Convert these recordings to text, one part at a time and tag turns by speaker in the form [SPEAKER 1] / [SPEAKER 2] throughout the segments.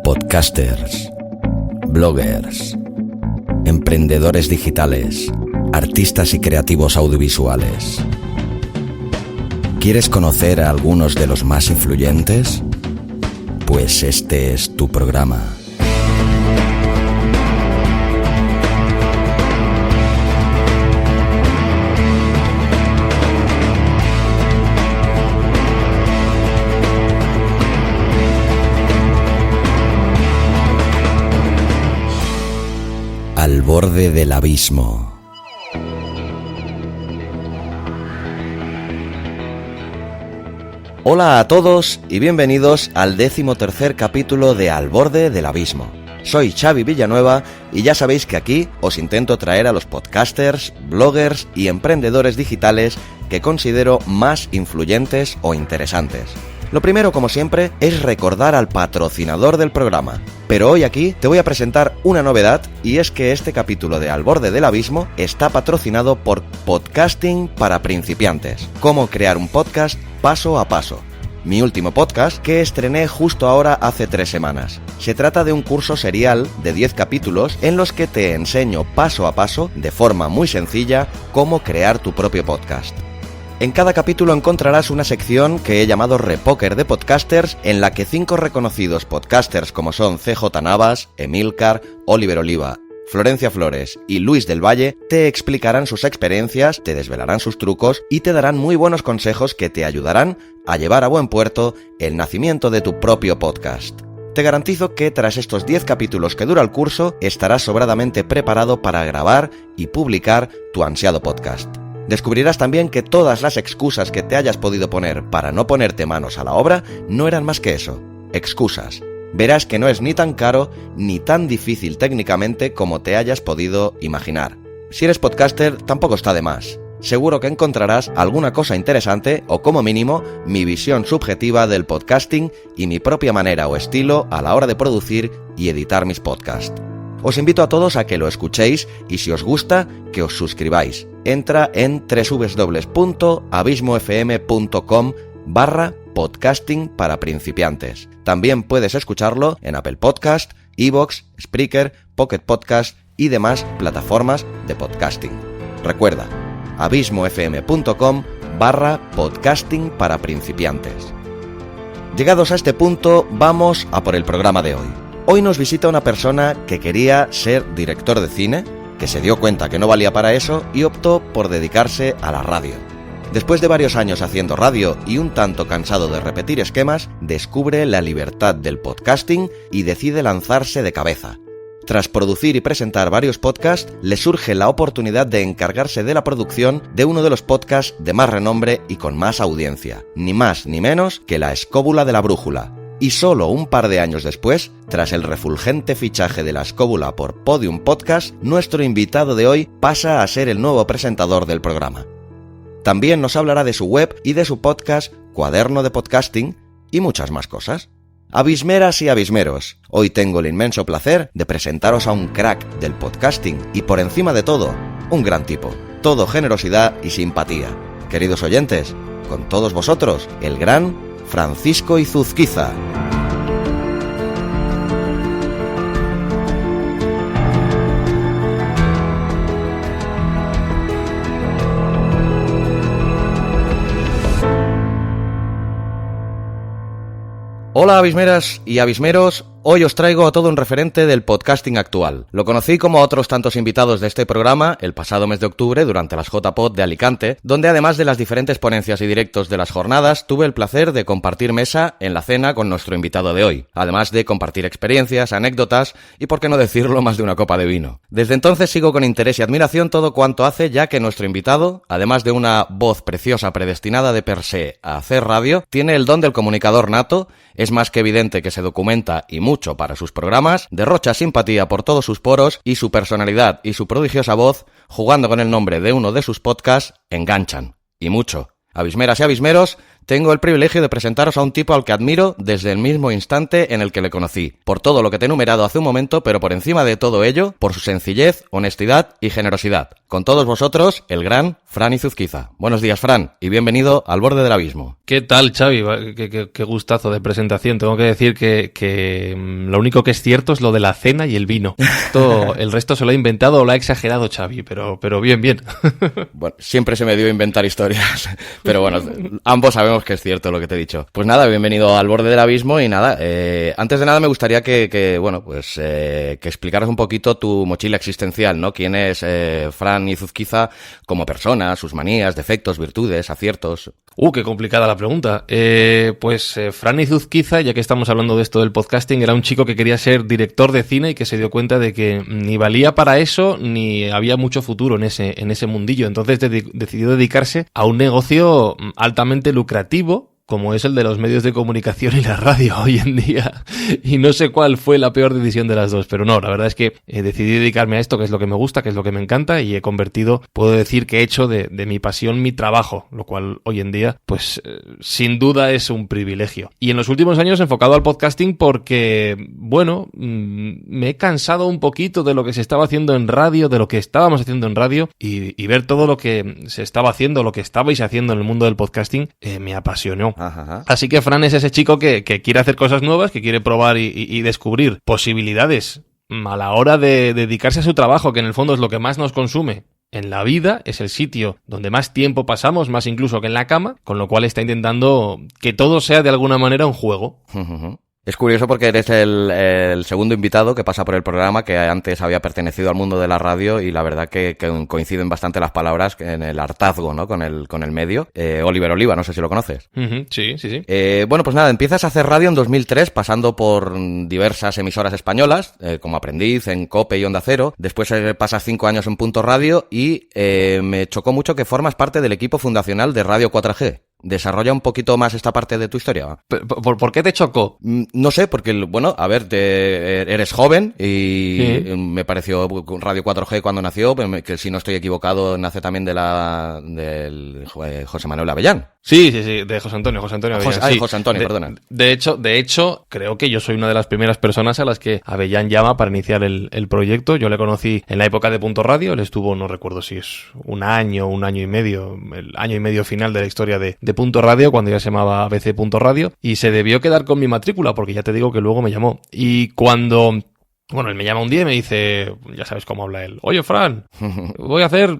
[SPEAKER 1] Podcasters, bloggers, emprendedores digitales, artistas y creativos audiovisuales. ¿Quieres conocer a algunos de los más influyentes? Pues este es tu programa. Al borde del abismo. Hola a todos y bienvenidos al 13º capítulo de Al borde del abismo. Soy Xavi Villanueva y ya sabéis que aquí os intento traer a los podcasters, bloggers y emprendedores digitales que considero más influyentes o interesantes. Lo primero, como siempre, es recordar al patrocinador del programa. Pero hoy aquí te voy a presentar una novedad, y es que este capítulo de Al borde del abismo está patrocinado por Podcasting para principiantes. Cómo crear un podcast paso a paso. Mi último podcast, que estrené justo ahora hace 3 semanas. Se trata de un curso serial de 10 capítulos en los que te enseño paso a paso, de forma muy sencilla, cómo crear tu propio podcast. En cada capítulo encontrarás una sección que he llamado Repóker de Podcasters, en la que 5 reconocidos podcasters como son CJ Navas, Emilcar, Oliver Oliva, Florencia Flores y Luis del Valle te explicarán sus experiencias, te desvelarán sus trucos y te darán muy buenos consejos que te ayudarán a llevar a buen puerto el nacimiento de tu propio podcast. Te garantizo que tras estos 10 capítulos que dura el curso estarás sobradamente preparado para grabar y publicar tu ansiado podcast. Descubrirás también que todas las excusas que te hayas podido poner para no ponerte manos a la obra no eran más que eso, excusas. Verás que no es ni tan caro ni tan difícil técnicamente como te hayas podido imaginar. Si eres podcaster, tampoco está de más. Seguro que encontrarás alguna cosa interesante o, como mínimo, mi visión subjetiva del podcasting y mi propia manera o estilo a la hora de producir y editar mis podcasts. Os invito a todos a que lo escuchéis y, si os gusta, que os suscribáis. Entra en www.abismofm.com/podcasting para principiantes. También puedes escucharlo en Apple Podcast, iVoox, Spreaker, Pocket Podcast y demás plataformas de podcasting. Recuerda, abismofm.com/podcasting para principiantes. Llegados a este punto, vamos a por el programa de hoy. Hoy nos visita una persona que quería ser director de cine, que se dio cuenta que no valía para eso y optó por dedicarse a la radio. Después de varios años haciendo radio y un tanto cansado de repetir esquemas, descubre la libertad del podcasting y decide lanzarse de cabeza. Tras producir y presentar varios podcasts, le surge la oportunidad de encargarse de la producción de uno de los podcasts de más renombre y con más audiencia, ni más ni menos que La Escóbula de la Brújula. Y solo un par de años después, tras el refulgente fichaje de La Escóbula por Podium Podcast, nuestro invitado de hoy pasa a ser el nuevo presentador del programa. También nos hablará de su web y de su podcast Cuaderno de Podcasting y muchas más cosas. Abismeras y abismeros, hoy tengo el inmenso placer de presentaros a un crack del podcasting y, por encima de todo, un gran tipo, todo generosidad y simpatía. Queridos oyentes, con todos vosotros, el gran Francisco Izuzquiza. Hola abismeras y abismeros, hoy os traigo a todo un referente del podcasting actual. Lo conocí como a otros tantos invitados de este programa el pasado mes de octubre durante las JPod de Alicante, donde además de las diferentes ponencias y directos de las jornadas, tuve el placer de compartir mesa en la cena con nuestro invitado de hoy, además de compartir experiencias, anécdotas y, por qué no decirlo, más de una copa de vino. Desde entonces sigo con interés y admiración todo cuanto hace, ya que nuestro invitado, además de una voz preciosa predestinada de per se a hacer radio, tiene el don del comunicador nato. Es más que evidente que se documenta y mucho para sus programas, derrocha simpatía por todos sus poros y su personalidad y su prodigiosa voz, jugando con el nombre de uno de sus podcasts, enganchan. Y mucho. Abismeras y abismeros, tengo el privilegio de presentaros a un tipo al que admiro desde el mismo instante en el que le conocí, por todo lo que te he enumerado hace un momento, pero por encima de todo ello, por su sencillez, honestidad y generosidad. Con todos vosotros, el gran Fran Izuzquiza. Buenos días, Fran, y bienvenido al Borde del Abismo.
[SPEAKER 2] ¿Qué tal, Xavi? Qué gustazo de presentación. Tengo que decir que lo único que es cierto es lo de la cena y el vino. El resto se lo ha inventado o lo ha exagerado Xavi, pero bien.
[SPEAKER 1] Bueno, siempre se me dio inventar historias, pero bueno, ambos sabemos que es cierto lo que te he dicho. Pues nada, bienvenido al Borde del Abismo y nada, antes de nada me gustaría que explicaras un poquito tu mochila existencial, ¿no? ¿Quién es Fran Izuzquiza como persona, sus manías, defectos, virtudes, aciertos?
[SPEAKER 2] Qué complicada la pregunta. Fran Izuzquiza, ya que estamos hablando de esto del podcasting, era un chico que quería ser director de cine y que se dio cuenta de que ni valía para eso ni había mucho futuro en ese mundillo. Entonces decidió dedicarse a un negocio altamente lucrativo, como es el de los medios de comunicación y la radio hoy en día. Y no sé cuál fue la peor decisión de las dos, pero no, la verdad es que decidí dedicarme a esto, que es lo que me gusta, que es lo que me encanta, y he convertido, puedo decir que he hecho de mi pasión mi trabajo, lo cual hoy en día, sin duda es un privilegio. Y en los últimos años he enfocado al podcasting porque, me he cansado un poquito de lo que se estaba haciendo en radio, de lo que estábamos haciendo en radio, y ver todo lo que se estaba haciendo, lo que estabais haciendo en el mundo del podcasting, me apasionó.
[SPEAKER 1] Ajá.
[SPEAKER 2] Así que Fran es ese chico que quiere hacer cosas nuevas, que quiere probar y descubrir posibilidades a la hora de dedicarse a su trabajo, que en el fondo es lo que más nos consume en la vida, es el sitio donde más tiempo pasamos, más incluso que en la cama, con lo cual está intentando que todo sea de alguna manera un juego.
[SPEAKER 1] Es curioso porque eres el segundo invitado que pasa por el programa, que antes había pertenecido al mundo de la radio, y la verdad que coinciden bastante las palabras en el hartazgo, ¿no? Con el medio. Oliver Oliva, no sé si lo conoces.
[SPEAKER 2] Sí.
[SPEAKER 1] Pues nada, empiezas a hacer radio en 2003 pasando por diversas emisoras españolas, como aprendiz en COPE y Onda Cero. Después pasas 5 años en Punto Radio y me chocó mucho que formas parte del equipo fundacional de Radio 4G. ¿Desarrolla un poquito más esta parte de tu historia?
[SPEAKER 2] ¿Por qué te chocó?
[SPEAKER 1] No sé, porque, eres joven y me pareció Radio 4G cuando nació, que si no estoy equivocado nace también del José Manuel Avellán.
[SPEAKER 2] Sí, de José Antonio Avellán.
[SPEAKER 1] José Antonio, perdona.
[SPEAKER 2] De hecho, creo que yo soy una de las primeras personas a las que Avellán llama para iniciar el proyecto. Yo le conocí en la época de Punto Radio, él estuvo, no recuerdo si es un año y medio, el año y medio final de la historia de Punto Radio, cuando ya se llamaba ABC Punto Radio, y se debió quedar con mi matrícula, porque ya te digo que luego me llamó. Y cuando... él me llama un día y me dice, ya sabes cómo habla él, oye, Fran, voy a hacer,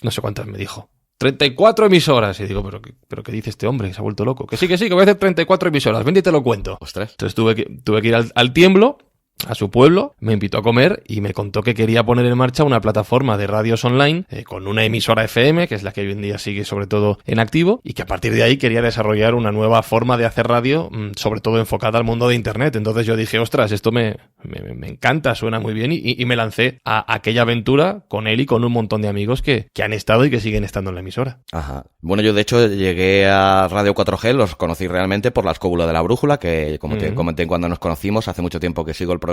[SPEAKER 2] no sé cuántas me dijo, 34 emisoras. Y digo, ¿pero qué dice este hombre? Se ha vuelto loco. Que sí, que voy a hacer 34 emisoras, ven y te lo cuento.
[SPEAKER 1] Ostras.
[SPEAKER 2] Entonces tuve que ir al Tiemblo, a su pueblo, me invitó a comer y me contó que quería poner en marcha una plataforma de radios online con una emisora FM, que es la que hoy en día sigue sobre todo en activo, y que a partir de ahí quería desarrollar una nueva forma de hacer radio, sobre todo enfocada al mundo de Internet. Entonces yo dije, ostras, esto me encanta, suena muy bien, y me lancé a aquella aventura con él y con un montón de amigos que han estado y que siguen estando en la emisora.
[SPEAKER 1] Ajá. Bueno, yo de hecho llegué a Radio 4G, los conocí realmente por la Escóbula de la Brújula, que como te comenté cuando nos conocimos, hace mucho tiempo que sigo el programa.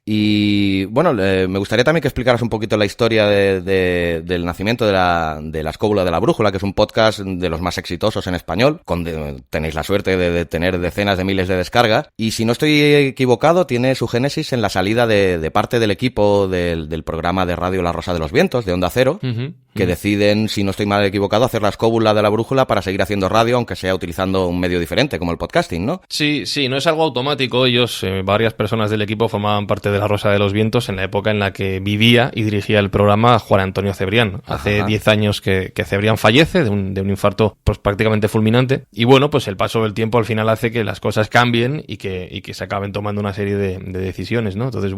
[SPEAKER 1] Y me gustaría también que explicaras un poquito la historia del nacimiento de la Escóbula de la Brújula, que es un podcast de los más exitosos en español. Tenéis la suerte de tener decenas de miles de descargas. Y si no estoy equivocado, tiene su génesis en la salida de parte del equipo del programa de radio La Rosa de los Vientos, de Onda Cero, que deciden, si no estoy mal equivocado, hacer la Escóbula de la Brújula para seguir haciendo radio, aunque sea utilizando un medio diferente, como el podcasting, ¿no?
[SPEAKER 2] Sí, no es algo automático. Ellos, varias personas del equipo formaban parte de La Rosa de los Vientos en la época en la que vivía y dirigía el programa Juan Antonio Cebrián. Hace 10 años que Cebrián fallece de un infarto prácticamente fulminante. Y el paso del tiempo al final hace que las cosas cambien y que se acaben tomando una serie de decisiones, ¿no? Entonces,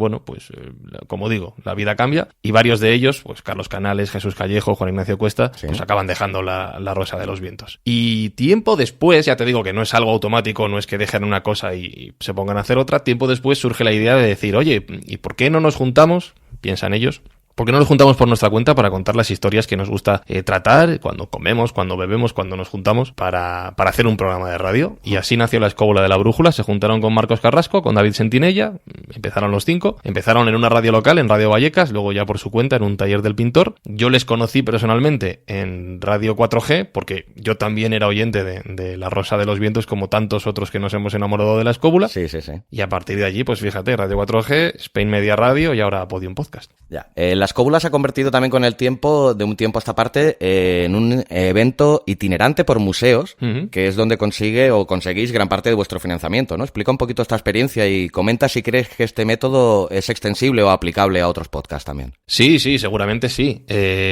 [SPEAKER 2] como digo, la vida cambia y varios de ellos, Carlos Canales, Jesús Callejo, Juan Ignacio Cuesta, ¿sí? Acaban dejando la Rosa de los Vientos. Y tiempo después, ya te digo que no es algo automático, no es que dejen una cosa y se pongan a hacer otra, tiempo después surge la idea de decir, oye, ¿y por qué no nos juntamos? Piensan ellos. ¿Por qué no nos juntamos por nuestra cuenta para contar las historias que nos gusta tratar cuando comemos, cuando bebemos, cuando nos juntamos para hacer un programa de radio? Y así nació la Escóbula de la Brújula. Se juntaron con Marcos Carrasco, con David Sentinella, empezaron los 5, empezaron en una radio local, en Radio Vallecas, luego ya por su cuenta en un taller del pintor. Yo les conocí personalmente en Radio 4G, porque yo también era oyente de La Rosa de los Vientos, como tantos otros que nos hemos enamorado de la Escóbula.
[SPEAKER 1] Sí.
[SPEAKER 2] Y a partir de allí, fíjate, Radio 4G, Spain Media Radio y ahora Podium Podcast.
[SPEAKER 1] Ya, Escóbula se ha convertido también con el tiempo, de un tiempo a esta parte, en un evento itinerante por museos, que es donde consigue o conseguís gran parte de vuestro financiamiento, ¿no? Explica un poquito esta experiencia y comenta si crees que este método es extensible o aplicable a otros podcasts también.
[SPEAKER 2] Sí, seguramente sí.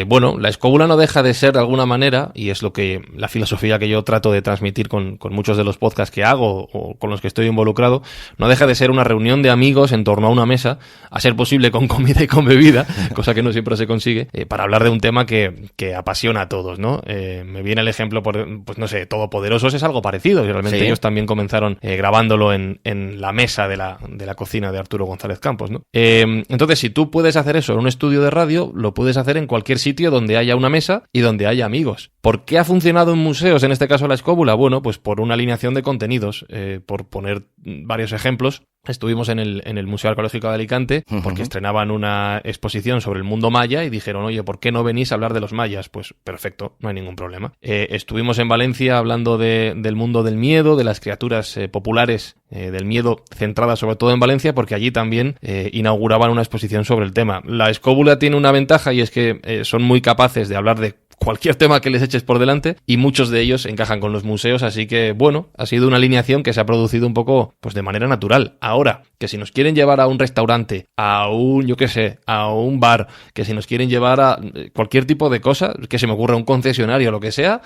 [SPEAKER 2] Bueno, la Escóbula no deja de ser de alguna manera, y es la filosofía que yo trato de transmitir con muchos de los podcasts que hago o con los que estoy involucrado, no deja de ser una reunión de amigos en torno a una mesa, a ser posible con comida y con bebida, cosa que no siempre se consigue, para hablar de un tema que apasiona a todos, ¿no? Me viene el ejemplo, pues no sé, Todopoderosos es algo parecido, y realmente
[SPEAKER 1] sí.
[SPEAKER 2] Ellos también comenzaron grabándolo en la mesa de la cocina de Arturo González Campos, ¿no? Entonces, si tú puedes hacer eso en un estudio de radio, lo puedes hacer en cualquier sitio donde haya una mesa y donde haya amigos. ¿Por qué ha funcionado en museos, en este caso la Escóbula? Bueno, pues por una alineación de contenidos, por poner varios ejemplos. Estuvimos en el Museo Arqueológico de Alicante porque estrenaban una exposición sobre el mundo maya y dijeron, oye, ¿por qué no venís a hablar de los mayas? Pues perfecto, no hay ningún problema. Estuvimos en Valencia hablando del mundo del miedo, de las criaturas populares del miedo, centradas sobre todo en Valencia, porque allí también inauguraban una exposición sobre el tema. La Escóbula tiene una ventaja y es que son muy capaces de hablar de cualquier tema que les eches por delante y muchos de ellos encajan con los museos, así que bueno, ha sido una alineación que se ha producido un poco pues de manera natural. Ahora, que si nos quieren llevar a un restaurante, a un, yo qué sé, a un bar, que si nos quieren llevar a cualquier tipo de cosa, que se me ocurra un concesionario o lo que sea,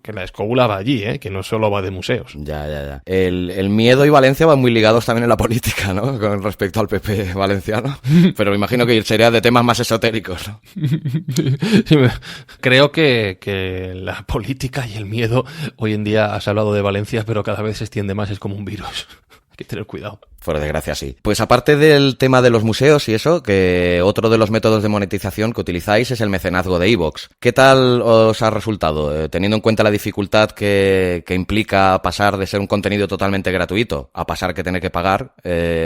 [SPEAKER 2] que la Escóbula va allí, que no solo va de museos.
[SPEAKER 1] Ya. El miedo y Valencia van muy ligados también en la política, ¿no? Con respecto al PP valenciano. Pero me imagino que sería de temas más esotéricos, ¿no?
[SPEAKER 2] Sí, creo que la política y el miedo, hoy en día has hablado de Valencia, pero cada vez se extiende más, es como un virus. Hay que tener cuidado.
[SPEAKER 1] Por desgracia, sí. Pues aparte del tema de los museos y eso, que otro de los métodos de monetización que utilizáis es el mecenazgo de iVoox. ¿Qué tal os ha resultado? Teniendo en cuenta la dificultad que implica pasar de ser un contenido totalmente gratuito a pasar que tener que pagar,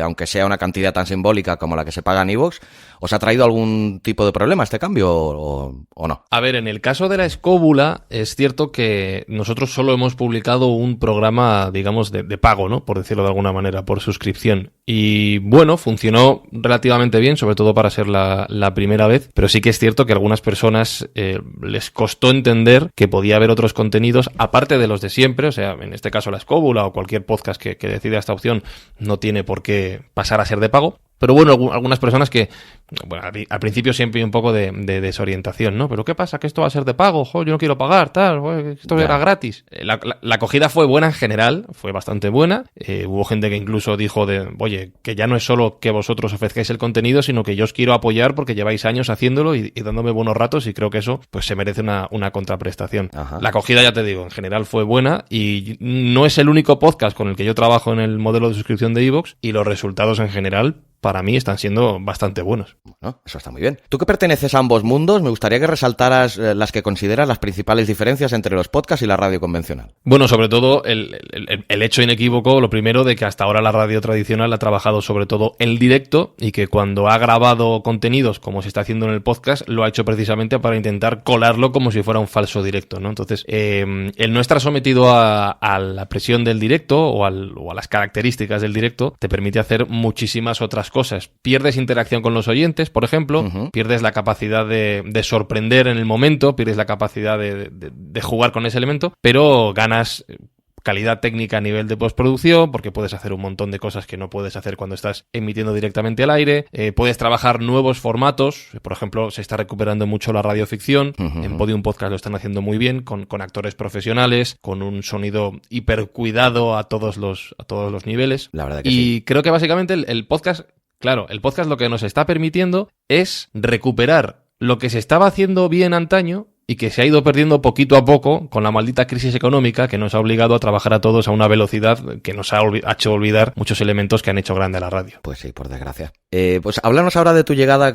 [SPEAKER 1] aunque sea una cantidad tan simbólica como la que se paga en iVoox, ¿os ha traído algún tipo de problema este cambio o no?
[SPEAKER 2] A ver, en el caso de la Escóbula, es cierto que nosotros solo hemos publicado un programa, digamos, de pago, ¿no? Por decirlo de alguna manera, por suscripción. Y bueno, funcionó relativamente bien, sobre todo para ser la primera vez, pero sí que es cierto que a algunas personas les costó entender que podía haber otros contenidos, aparte de los de siempre, o sea, en este caso la Escóbula o cualquier podcast que decida esta opción no tiene por qué pasar a ser de pago. Pero bueno, algunas personas que, bueno, al principio siempre hay un poco de desorientación, ¿no? ¿Pero qué pasa? ¿Que esto va a ser de pago? ¡Jo, yo no quiero pagar! Tal, esto era gratis. La acogida fue buena en general, fue bastante buena. Hubo gente que incluso dijo oye, que ya no es solo que vosotros ofrezcáis el contenido, sino que yo os quiero apoyar porque lleváis años haciéndolo y dándome buenos ratos, y creo que eso pues se merece una contraprestación. Ajá. La acogida, ya te digo, en general fue buena y no es el único podcast con el que yo trabajo en el modelo de suscripción de iVoox, y los resultados en general para mí están siendo bastante buenos. Bueno,
[SPEAKER 1] eso está muy bien. Tú que perteneces a ambos mundos, me gustaría que resaltaras las que consideras las principales diferencias entre los podcasts y la radio convencional.
[SPEAKER 2] Bueno, sobre todo el hecho inequívoco, lo primero, de que hasta ahora la radio tradicional ha trabajado sobre todo en directo, y que cuando ha grabado contenidos, como se está haciendo en el podcast, lo ha hecho precisamente para intentar colarlo como si fuera un falso directo, ¿no? Entonces, el no estar sometido a la presión del directo o a las características del directo te permite hacer muchísimas otras cosas. Pierdes interacción con los oyentes, por ejemplo, pierdes la capacidad de sorprender en el momento, pierdes la capacidad de jugar con ese elemento, pero ganas calidad técnica a nivel de postproducción, porque puedes hacer un montón de cosas que no puedes hacer cuando estás emitiendo directamente al aire. Puedes trabajar nuevos formatos. Por ejemplo, se está recuperando mucho la radioficción. En Podium Podcast lo están haciendo muy bien, con actores profesionales, con un sonido hipercuidado a todos los niveles.
[SPEAKER 1] La verdad que sí.
[SPEAKER 2] Y creo que básicamente el podcast, claro, el podcast lo que nos está permitiendo es recuperar lo que se estaba haciendo bien antaño y que se ha ido perdiendo poquito a poco con la maldita crisis económica, que nos ha obligado a trabajar a todos a una velocidad que nos ha hecho olvidar muchos elementos que han hecho grande a la radio.
[SPEAKER 1] Pues sí, por desgracia. Pues háblanos ahora de tu llegada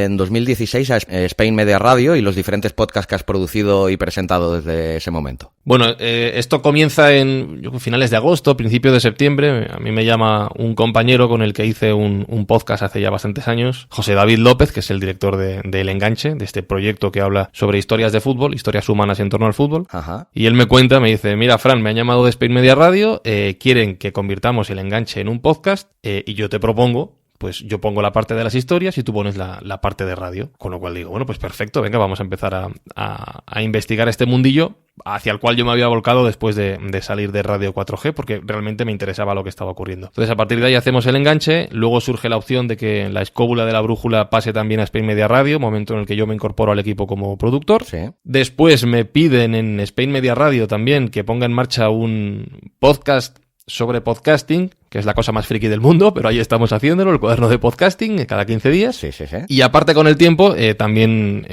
[SPEAKER 1] en 2016 a Spain Media Radio y los diferentes podcasts que has producido y presentado desde ese momento.
[SPEAKER 2] Bueno, esto comienza en finales de agosto, principios de septiembre. A mí me llama un compañero con el que hice un podcast hace ya bastantes años, José David López, que es el director de El Enganche, de este proyecto que habla sobre historias de fútbol, historias humanas en torno al fútbol.
[SPEAKER 1] Ajá.
[SPEAKER 2] Y él me dice, mira, Fran, me han llamado de Spain Media Radio, quieren que convirtamos El Enganche en un podcast, y yo te propongo pues yo pongo la parte de las historias y tú pones la parte de radio. Con lo cual digo, bueno, pues perfecto, venga, vamos a empezar a investigar este mundillo hacia el cual yo me había volcado después de salir de Radio 4G, porque realmente me interesaba lo que estaba ocurriendo. Entonces, a partir de ahí hacemos el enganche, luego surge la opción de que la escóbula de la brújula pase también a Spain Media Radio, momento en el que yo me incorporo al equipo como productor.
[SPEAKER 1] Sí.
[SPEAKER 2] Después me piden en Spain Media Radio también que ponga en marcha un podcast sobre podcasting, que es la cosa más friki del mundo, pero ahí estamos haciéndolo, el cuaderno de podcasting, cada 15 días.
[SPEAKER 1] Sí.
[SPEAKER 2] Y aparte, con el tiempo, también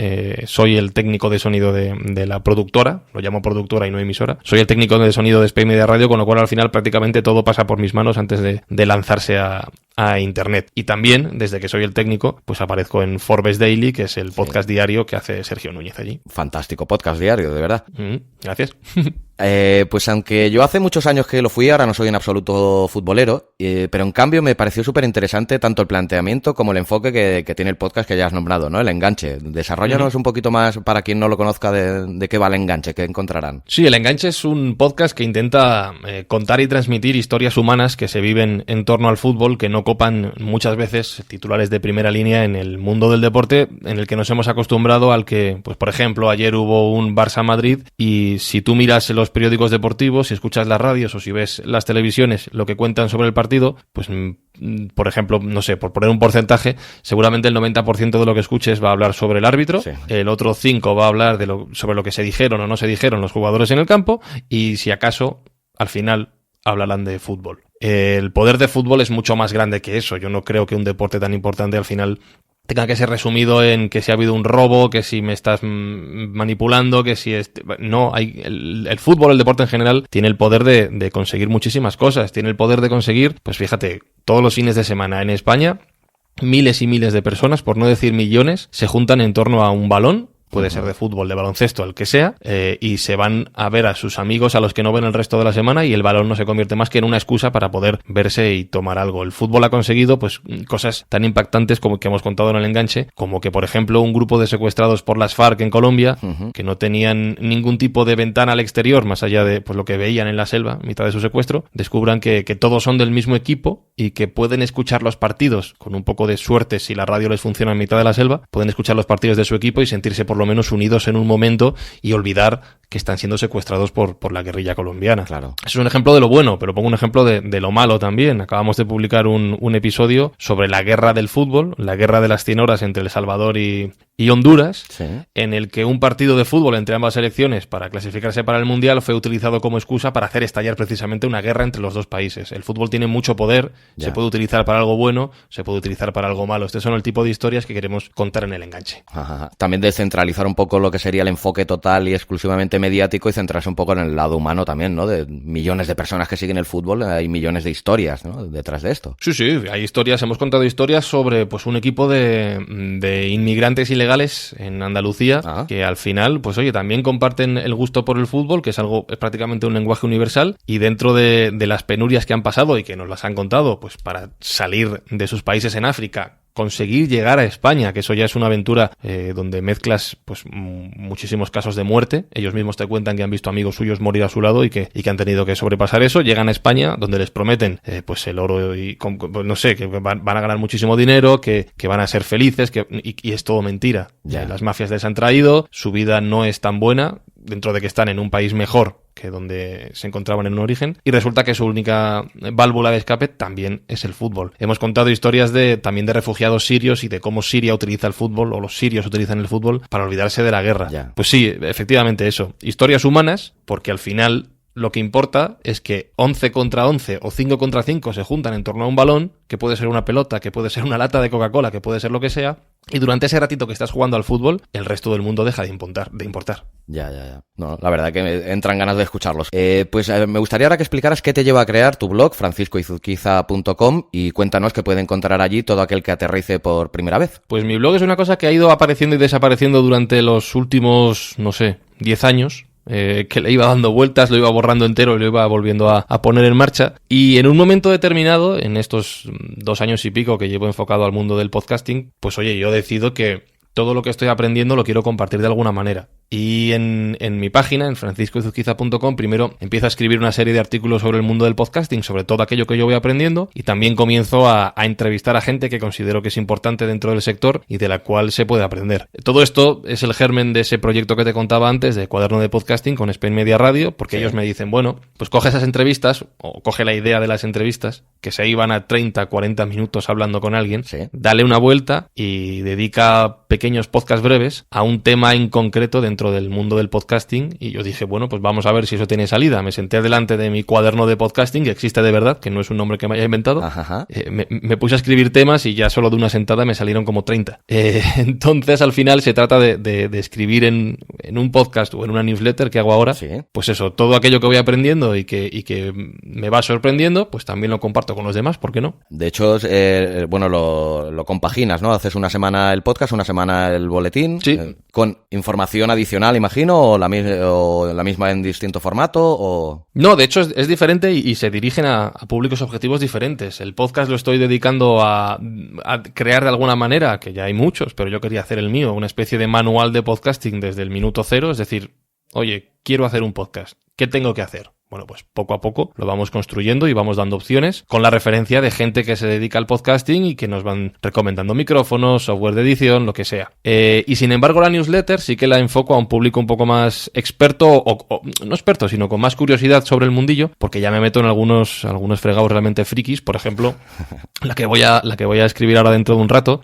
[SPEAKER 2] soy el técnico de sonido de la productora, lo llamo productora y no emisora. Soy el técnico de sonido de Spain Media Radio, con lo cual al final prácticamente todo pasa por mis manos antes de lanzarse a internet. Y también, desde que soy el técnico, pues aparezco en Forbes Daily, que es el podcast diario que hace Sergio Núñez allí.
[SPEAKER 1] Fantástico podcast diario, de verdad.
[SPEAKER 2] Gracias.
[SPEAKER 1] Pues aunque yo hace muchos años que lo fui, ahora no soy en absoluto futbolero, pero en cambio me pareció súper interesante tanto el planteamiento como el enfoque que tiene el podcast que ya has nombrado, ¿no? El enganche. Desarróllanos un poquito más para quien no lo conozca de qué va el enganche, qué encontrarán.
[SPEAKER 2] Sí, el enganche es un podcast que intenta contar y transmitir historias humanas que se viven en torno al fútbol, que no copan muchas veces titulares de primera línea en el mundo del deporte, en el que nos hemos acostumbrado al que, pues por ejemplo, ayer hubo un Barça-Madrid y si tú miras los periódicos deportivos, si escuchas las radios o si ves las televisiones, lo que cuentan sobre el partido, pues por ejemplo, no sé, por poner un porcentaje, seguramente el 90% de lo que escuches va a hablar sobre el árbitro, sí. El otro 5% va a hablar sobre lo que se dijeron o no se dijeron los jugadores en el campo, y si acaso, al final, hablarán de fútbol. El poder de fútbol es mucho más grande que eso. Yo no creo que un deporte tan importante al final tenga que ser resumido en que si ha habido un robo, que si me estás manipulando, que si... No, el fútbol, el deporte en general, tiene el poder de conseguir muchísimas cosas. Tiene el poder de conseguir, pues fíjate, todos los fines de semana en España, miles y miles de personas, por no decir millones, se juntan en torno a un balón. Puede ser de fútbol, de baloncesto, el que sea, y se van a ver a sus amigos a los que no ven el resto de la semana, y el balón no se convierte más que en una excusa para poder verse y tomar algo. El fútbol ha conseguido pues cosas tan impactantes como que hemos contado en el enganche, como que por ejemplo un grupo de secuestrados por las FARC en Colombia, que no tenían ningún tipo de ventana al exterior, más allá de pues lo que veían en la selva, mitad de su secuestro, descubran que todos son del mismo equipo y que pueden escuchar los partidos, con un poco de suerte si la radio les funciona en mitad de la selva, pueden escuchar los partidos de su equipo y sentirse por lo menos unidos en un momento y olvidar que están siendo secuestrados por la guerrilla colombiana.
[SPEAKER 1] Claro.
[SPEAKER 2] Es un ejemplo de lo bueno, pero pongo un ejemplo de lo malo también. Acabamos de publicar un episodio sobre la guerra del fútbol, la guerra de las 100 horas entre El Salvador y Honduras, sí. En el que un partido de fútbol entre ambas selecciones para clasificarse para el Mundial fue utilizado como excusa para hacer estallar precisamente una guerra entre los dos países. El fútbol tiene mucho poder, se puede utilizar para algo bueno, se puede utilizar para algo malo. Este son el tipo de historias que queremos contar en el enganche.
[SPEAKER 1] Ajá. También descentralizar un poco lo que sería el enfoque total y exclusivamente mediático y centrarse un poco en el lado humano también, ¿no? De millones de personas que siguen el fútbol, hay millones de historias, ¿no? Detrás de esto.
[SPEAKER 2] Sí, hay historias, hemos contado historias sobre pues un equipo de inmigrantes ilegales en Andalucía, que al final, pues oye, también comparten el gusto por el fútbol, que es prácticamente un lenguaje universal, y dentro de las penurias que han pasado y que nos las han contado, pues para salir de sus países en África, conseguir llegar a España, que eso ya es una aventura donde mezclas pues muchísimos casos de muerte. Ellos mismos te cuentan que han visto amigos suyos morir a su lado y que han tenido que sobrepasar eso. Llegan a España, donde les prometen pues el oro y no sé, que van a ganar muchísimo dinero, que van a ser felices, y es todo mentira. Las mafias les han traído, su vida no es tan buena, dentro de que están en un país mejor que donde se encontraban en un origen, y resulta que su única válvula de escape también es el fútbol. Hemos contado historias también de refugiados sirios y de cómo Siria utiliza el fútbol, o los sirios utilizan el fútbol para olvidarse de la guerra. Pues sí, efectivamente eso. Historias humanas, porque al final lo que importa es que 11 contra 11 o 5 contra 5 se juntan en torno a un balón, que puede ser una pelota, que puede ser una lata de Coca-Cola, que puede ser lo que sea, y durante ese ratito que estás jugando al fútbol, el resto del mundo deja de importar.
[SPEAKER 1] Ya. No, la verdad que me entran ganas de escucharlos. Pues me gustaría ahora que explicaras qué te lleva a crear tu blog, franciscoizuzquiza.com, y cuéntanos qué puede encontrar allí todo aquel que aterrice por primera vez.
[SPEAKER 2] Pues mi blog es una cosa que ha ido apareciendo y desapareciendo durante los últimos, 10 años. Que le iba dando vueltas, lo iba borrando entero y lo iba volviendo a poner en marcha, y en un momento determinado, en estos 2 años y pico que llevo enfocado al mundo del podcasting, pues oye, yo decido que todo lo que estoy aprendiendo lo quiero compartir de alguna manera. Y en mi página, en franciscoizuzquiza.com, primero empiezo a escribir una serie de artículos sobre el mundo del podcasting, sobre todo aquello que yo voy aprendiendo, y también comienzo a entrevistar a gente que considero que es importante dentro del sector y de la cual se puede aprender. Todo esto es el germen de ese proyecto que te contaba antes, de Cuaderno de Podcasting con Spain Media Radio, porque ellos me dicen, bueno, pues coge esas entrevistas, o coge la idea de las entrevistas, que se iban a 30, 40 minutos hablando con alguien, dale una vuelta y dedica pequeños podcasts breves a un tema en concreto dentro del mundo del podcasting. Y yo dije, bueno, pues vamos a ver si eso tiene salida. Me senté delante de mi cuaderno de podcasting, que existe de verdad, que no es un nombre que me haya inventado. Me puse a escribir temas y ya solo de una sentada me salieron como 30. Entonces, al final se trata de escribir en un podcast o en una newsletter que hago ahora, pues eso, todo aquello que voy aprendiendo y que me va sorprendiendo, pues también lo comparto con los demás, ¿por qué no?
[SPEAKER 1] De hecho, bueno, lo compaginas, ¿no? Haces una semana el podcast, una semana el boletín, con información adicional, imagino, o la misma en distinto formato, o...
[SPEAKER 2] No, de hecho es diferente y se dirigen a públicos objetivos diferentes. El podcast lo estoy dedicando a crear de alguna manera, que ya hay muchos, pero yo quería hacer el mío, una especie de manual de podcasting desde el minuto cero, es decir, oye, quiero hacer un podcast, ¿qué tengo que hacer? Bueno, pues poco a poco lo vamos construyendo y vamos dando opciones con la referencia de gente que se dedica al podcasting y que nos van recomendando micrófonos, software de edición, lo que sea. Y sin embargo la newsletter sí que la enfoco a un público un poco más experto, o no experto, sino con más curiosidad sobre el mundillo, porque ya me meto en algunos fregados realmente frikis. Por ejemplo, la que voy a escribir ahora dentro de un rato,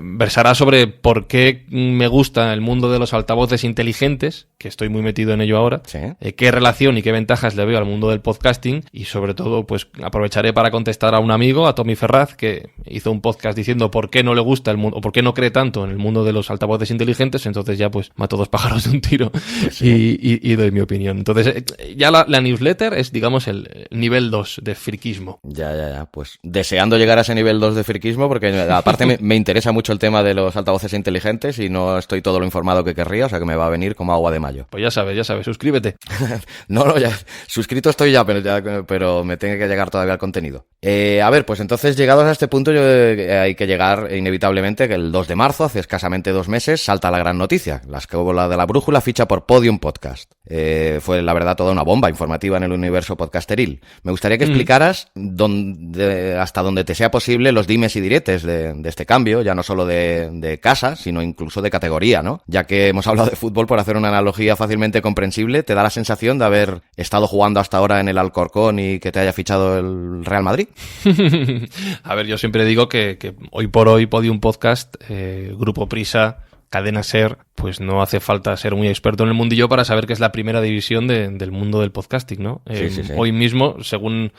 [SPEAKER 2] versará sobre por qué me gusta el mundo de los altavoces inteligentes, que estoy muy metido en ello ahora, qué relación y qué ventajas le veo al mundo del podcasting, y sobre todo pues aprovecharé para contestar a un amigo, a Tommy Ferraz, que hizo un podcast diciendo por qué no le gusta el mundo, o por qué no cree tanto en el mundo de los altavoces inteligentes. Entonces ya pues mato dos pájaros de un tiro y doy mi opinión. Entonces ya la newsletter es, digamos, el nivel 2 de friquismo.
[SPEAKER 1] Ya, pues deseando llegar a ese nivel 2 de friquismo, porque aparte me interesa mucho el tema de los altavoces inteligentes y no estoy todo lo informado que querría, o sea que me va a venir como agua de mayo.
[SPEAKER 2] Pues ya sabes, suscríbete.
[SPEAKER 1] No, ya, suscrito estoy ya, pero me tiene que llegar todavía el contenido. A ver, pues entonces llegados a este punto hay que llegar inevitablemente que el 2 de marzo, hace escasamente 2 meses, salta la gran noticia. La Escóbula de la Brújula ficha por Podium Podcast. Fue la verdad toda una bomba informativa en el universo podcasteril. Me gustaría que explicaras hasta donde te sea posible los dimes y diretes de este cambio, ya no solo de casa, sino incluso de categoría, ¿no? Ya que hemos hablado de fútbol, por hacer una analogía fácilmente comprensible, ¿te da la sensación de haber estado jugando hasta ahora en el Alcorcón y que te haya fichado el Real Madrid?
[SPEAKER 2] A ver, yo siempre digo que hoy por hoy Podium Podcast, Grupo Prisa, Cadena SER, pues no hace falta ser muy experto en el mundillo para saber que es la primera división del mundo del podcasting, ¿no?
[SPEAKER 1] Sí.
[SPEAKER 2] Hoy mismo, según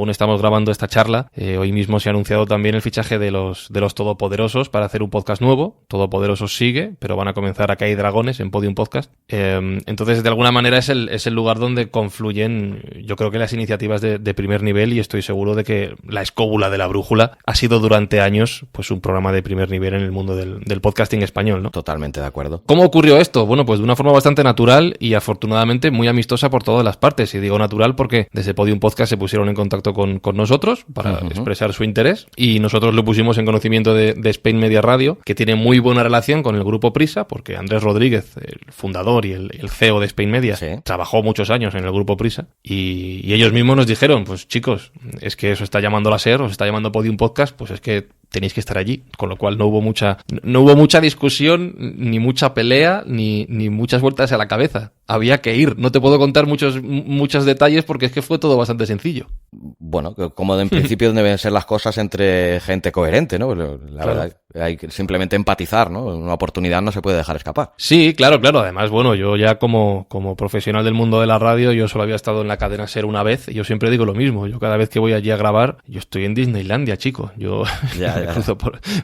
[SPEAKER 2] estamos grabando esta charla, hoy mismo se ha anunciado también el fichaje de los Todopoderosos para hacer un podcast nuevo. Todopoderosos sigue, pero van a comenzar a caer dragones en Podium Podcast. Entonces, de alguna manera es el lugar donde confluyen, yo creo que las iniciativas de primer nivel, y estoy seguro de que la Escóbula de la Brújula ha sido durante años pues un programa de primer nivel en el mundo del podcasting español, ¿no?
[SPEAKER 1] Totalmente de acuerdo.
[SPEAKER 2] ¿Cómo ocurrió esto? Bueno, pues de una forma bastante natural y afortunadamente muy amistosa por todas las partes. Y digo natural porque desde Podium Podcast se pusieron en contacto con nosotros para expresar su interés, y nosotros lo pusimos en conocimiento de Spain Media Radio, que tiene muy buena relación con el Grupo Prisa, porque Andrés Rodríguez, el fundador y el CEO de Spain Media, trabajó muchos años en el Grupo Prisa, y ellos mismos nos dijeron, pues chicos, es que eso está llamando la SER, os está llamando Podium Podcast, pues es que tenéis que estar allí, con lo cual no hubo mucha discusión, ni mucha pelea, ni muchas vueltas a la cabeza. Había que ir. No te puedo contar muchos detalles porque es que fue todo bastante sencillo.
[SPEAKER 1] Bueno, como en principio deben ser las cosas entre gente coherente, ¿no? La verdad, hay que simplemente empatizar, ¿no? Una oportunidad no se puede dejar escapar.
[SPEAKER 2] Sí, claro. Además, bueno, yo ya como profesional del mundo de la radio, yo solo había estado en la cadena SER una vez, y yo siempre digo lo mismo. Yo cada vez que voy allí a grabar, yo estoy en Disneylandia, chico. Yo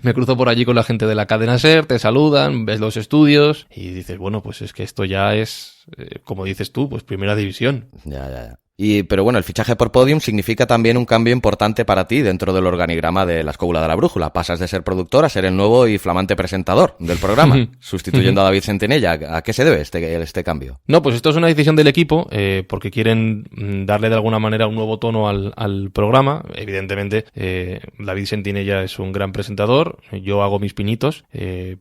[SPEAKER 2] me cruzo por allí con la gente de la cadena SER, te saludan, ves los estudios y dices, bueno, pues es que esto ya es, como dices tú, pues primera división.
[SPEAKER 1] Ya. Pero bueno, el fichaje por Podium significa también un cambio importante para ti dentro del organigrama de la Escóbula de la Brújula. Pasas de ser productor a ser el nuevo y flamante presentador del programa, sustituyendo a David Sentinella. ¿A qué se debe este cambio?
[SPEAKER 2] No, pues esto es una decisión del equipo, porque quieren darle de alguna manera un nuevo tono al programa. Evidentemente, David Sentinella es un gran presentador, yo hago mis pinitos,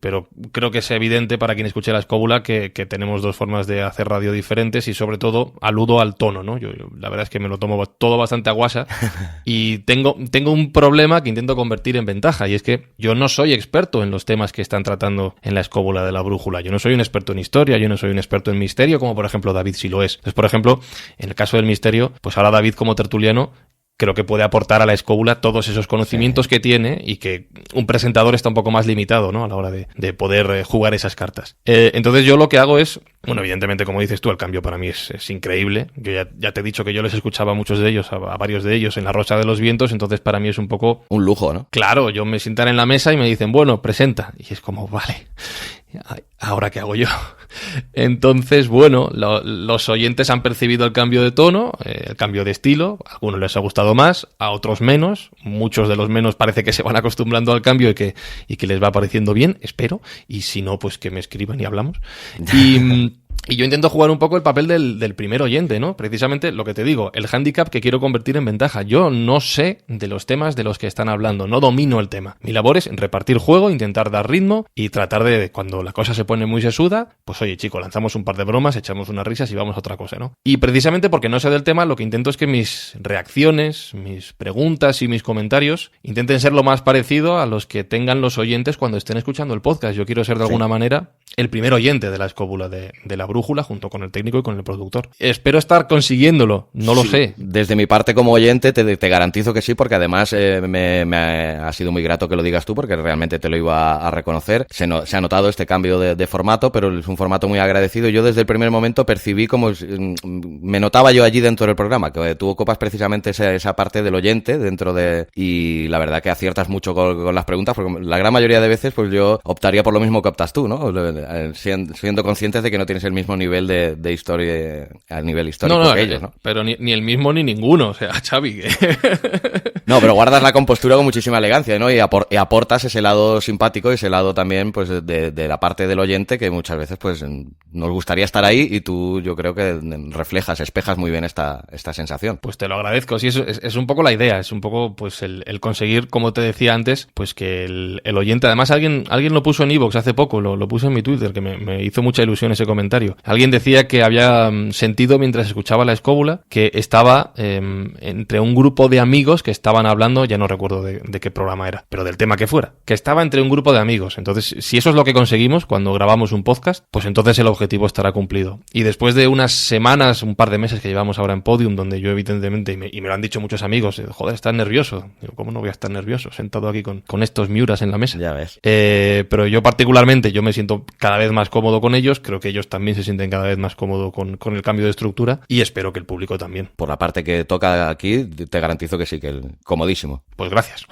[SPEAKER 2] pero creo que es evidente para quien escuche la Escóbula que tenemos dos formas de hacer radio diferentes y sobre todo aludo al tono, ¿no? Yo la verdad es que me lo tomo todo bastante a guasa y tengo un problema que intento convertir en ventaja, y es que yo no soy experto en los temas que están tratando en la Escóbula de la Brújula. Yo no soy un experto en historia, yo no soy un experto en misterio, como por ejemplo David sí lo es. Entonces, por ejemplo, en el caso del misterio, pues ahora David como tertuliano creo que puede aportar a la Escóbula todos esos conocimientos que tiene y que un presentador está un poco más limitado, ¿no? A la hora de poder jugar esas cartas. Entonces yo lo que hago es, bueno, evidentemente, como dices tú, el cambio para mí es increíble. Yo ya te he dicho que yo les escuchaba a muchos de ellos, a varios de ellos en La Rosa de los Vientos, entonces para mí es un poco...
[SPEAKER 1] un lujo, ¿no?
[SPEAKER 2] Claro, yo me sientan en la mesa y me dicen, bueno, presenta. Y es como, vale, ¿ahora qué hago yo? Entonces, bueno, los oyentes han percibido el cambio de tono, el cambio de estilo. A algunos les ha gustado más, a otros menos. Muchos de los menos parece que se van acostumbrando al cambio y que les va pareciendo bien, espero. Y si no, pues que me escriban y hablamos. Y yo intento jugar un poco el papel del primer oyente, ¿no? Precisamente lo que te digo, el hándicap que quiero convertir en ventaja. Yo no sé de los temas de los que están hablando, no domino el tema. Mi labor es repartir juego, intentar dar ritmo y tratar de, cuando la cosa se pone muy sesuda, pues oye, chico, lanzamos un par de bromas, echamos unas risas y vamos a otra cosa, ¿no? Y precisamente porque no sé del tema, lo que intento es que mis reacciones, mis preguntas y mis comentarios intenten ser lo más parecido a los que tengan los oyentes cuando estén escuchando el podcast. Yo quiero ser de alguna manera el primer oyente de la Escóbula de la Brújula, junto con el técnico y con el productor. Espero estar consiguiéndolo, no lo sé.
[SPEAKER 1] Desde mi parte como oyente te garantizo que sí, porque además me ha sido muy grato que lo digas tú, porque realmente te lo iba a reconocer. Se ha notado este cambio de formato, pero es un formato muy agradecido. Yo desde el primer momento percibí como me notaba yo allí dentro del programa, que tú ocupas precisamente esa parte del oyente dentro de... Y la verdad que aciertas mucho con las preguntas, porque la gran mayoría de veces pues yo optaría por lo mismo que optas tú, ¿no? Siendo conscientes de que no tienes el mismo nivel de historia a nivel histórico que ellos, ¿no?
[SPEAKER 2] Pero ni el mismo ni ninguno, o sea, Xavi, que...
[SPEAKER 1] No, pero guardas la compostura con muchísima elegancia, ¿no? Y aportas ese lado simpático y ese lado también, pues, de la parte del oyente, que muchas veces, pues, nos gustaría estar ahí, y tú, yo creo que espejas muy bien esta sensación.
[SPEAKER 2] Pues te lo agradezco, sí, es un poco la idea, es un poco, pues, el conseguir, como te decía antes, pues que el oyente, además alguien lo puso en iVoox hace poco, lo puso en mi Twitter, que me hizo mucha ilusión ese comentario. Alguien decía que había sentido mientras escuchaba la Escóbula que estaba entre un grupo de amigos que estaban hablando, ya no recuerdo de qué programa era, pero del tema que fuera, que estaba entre un grupo de amigos. Entonces, si eso es lo que conseguimos cuando grabamos un podcast, pues entonces el objetivo estará cumplido. Y después de unas semanas, un par de meses que llevamos ahora en Podium, donde yo evidentemente, y me lo han dicho muchos amigos, joder, estás nervioso. Digo, ¿cómo no voy a estar nervioso? Sentado aquí con estos miuras en la mesa.
[SPEAKER 1] Ya ves.
[SPEAKER 2] Pero yo particularmente, yo me siento cada vez más cómodo con ellos, creo que ellos también se sienten cada vez más cómodo con el cambio de estructura, y espero que el público también.
[SPEAKER 1] Por la parte que toca aquí, te garantizo que sí, que comodísimo.
[SPEAKER 2] Pues gracias.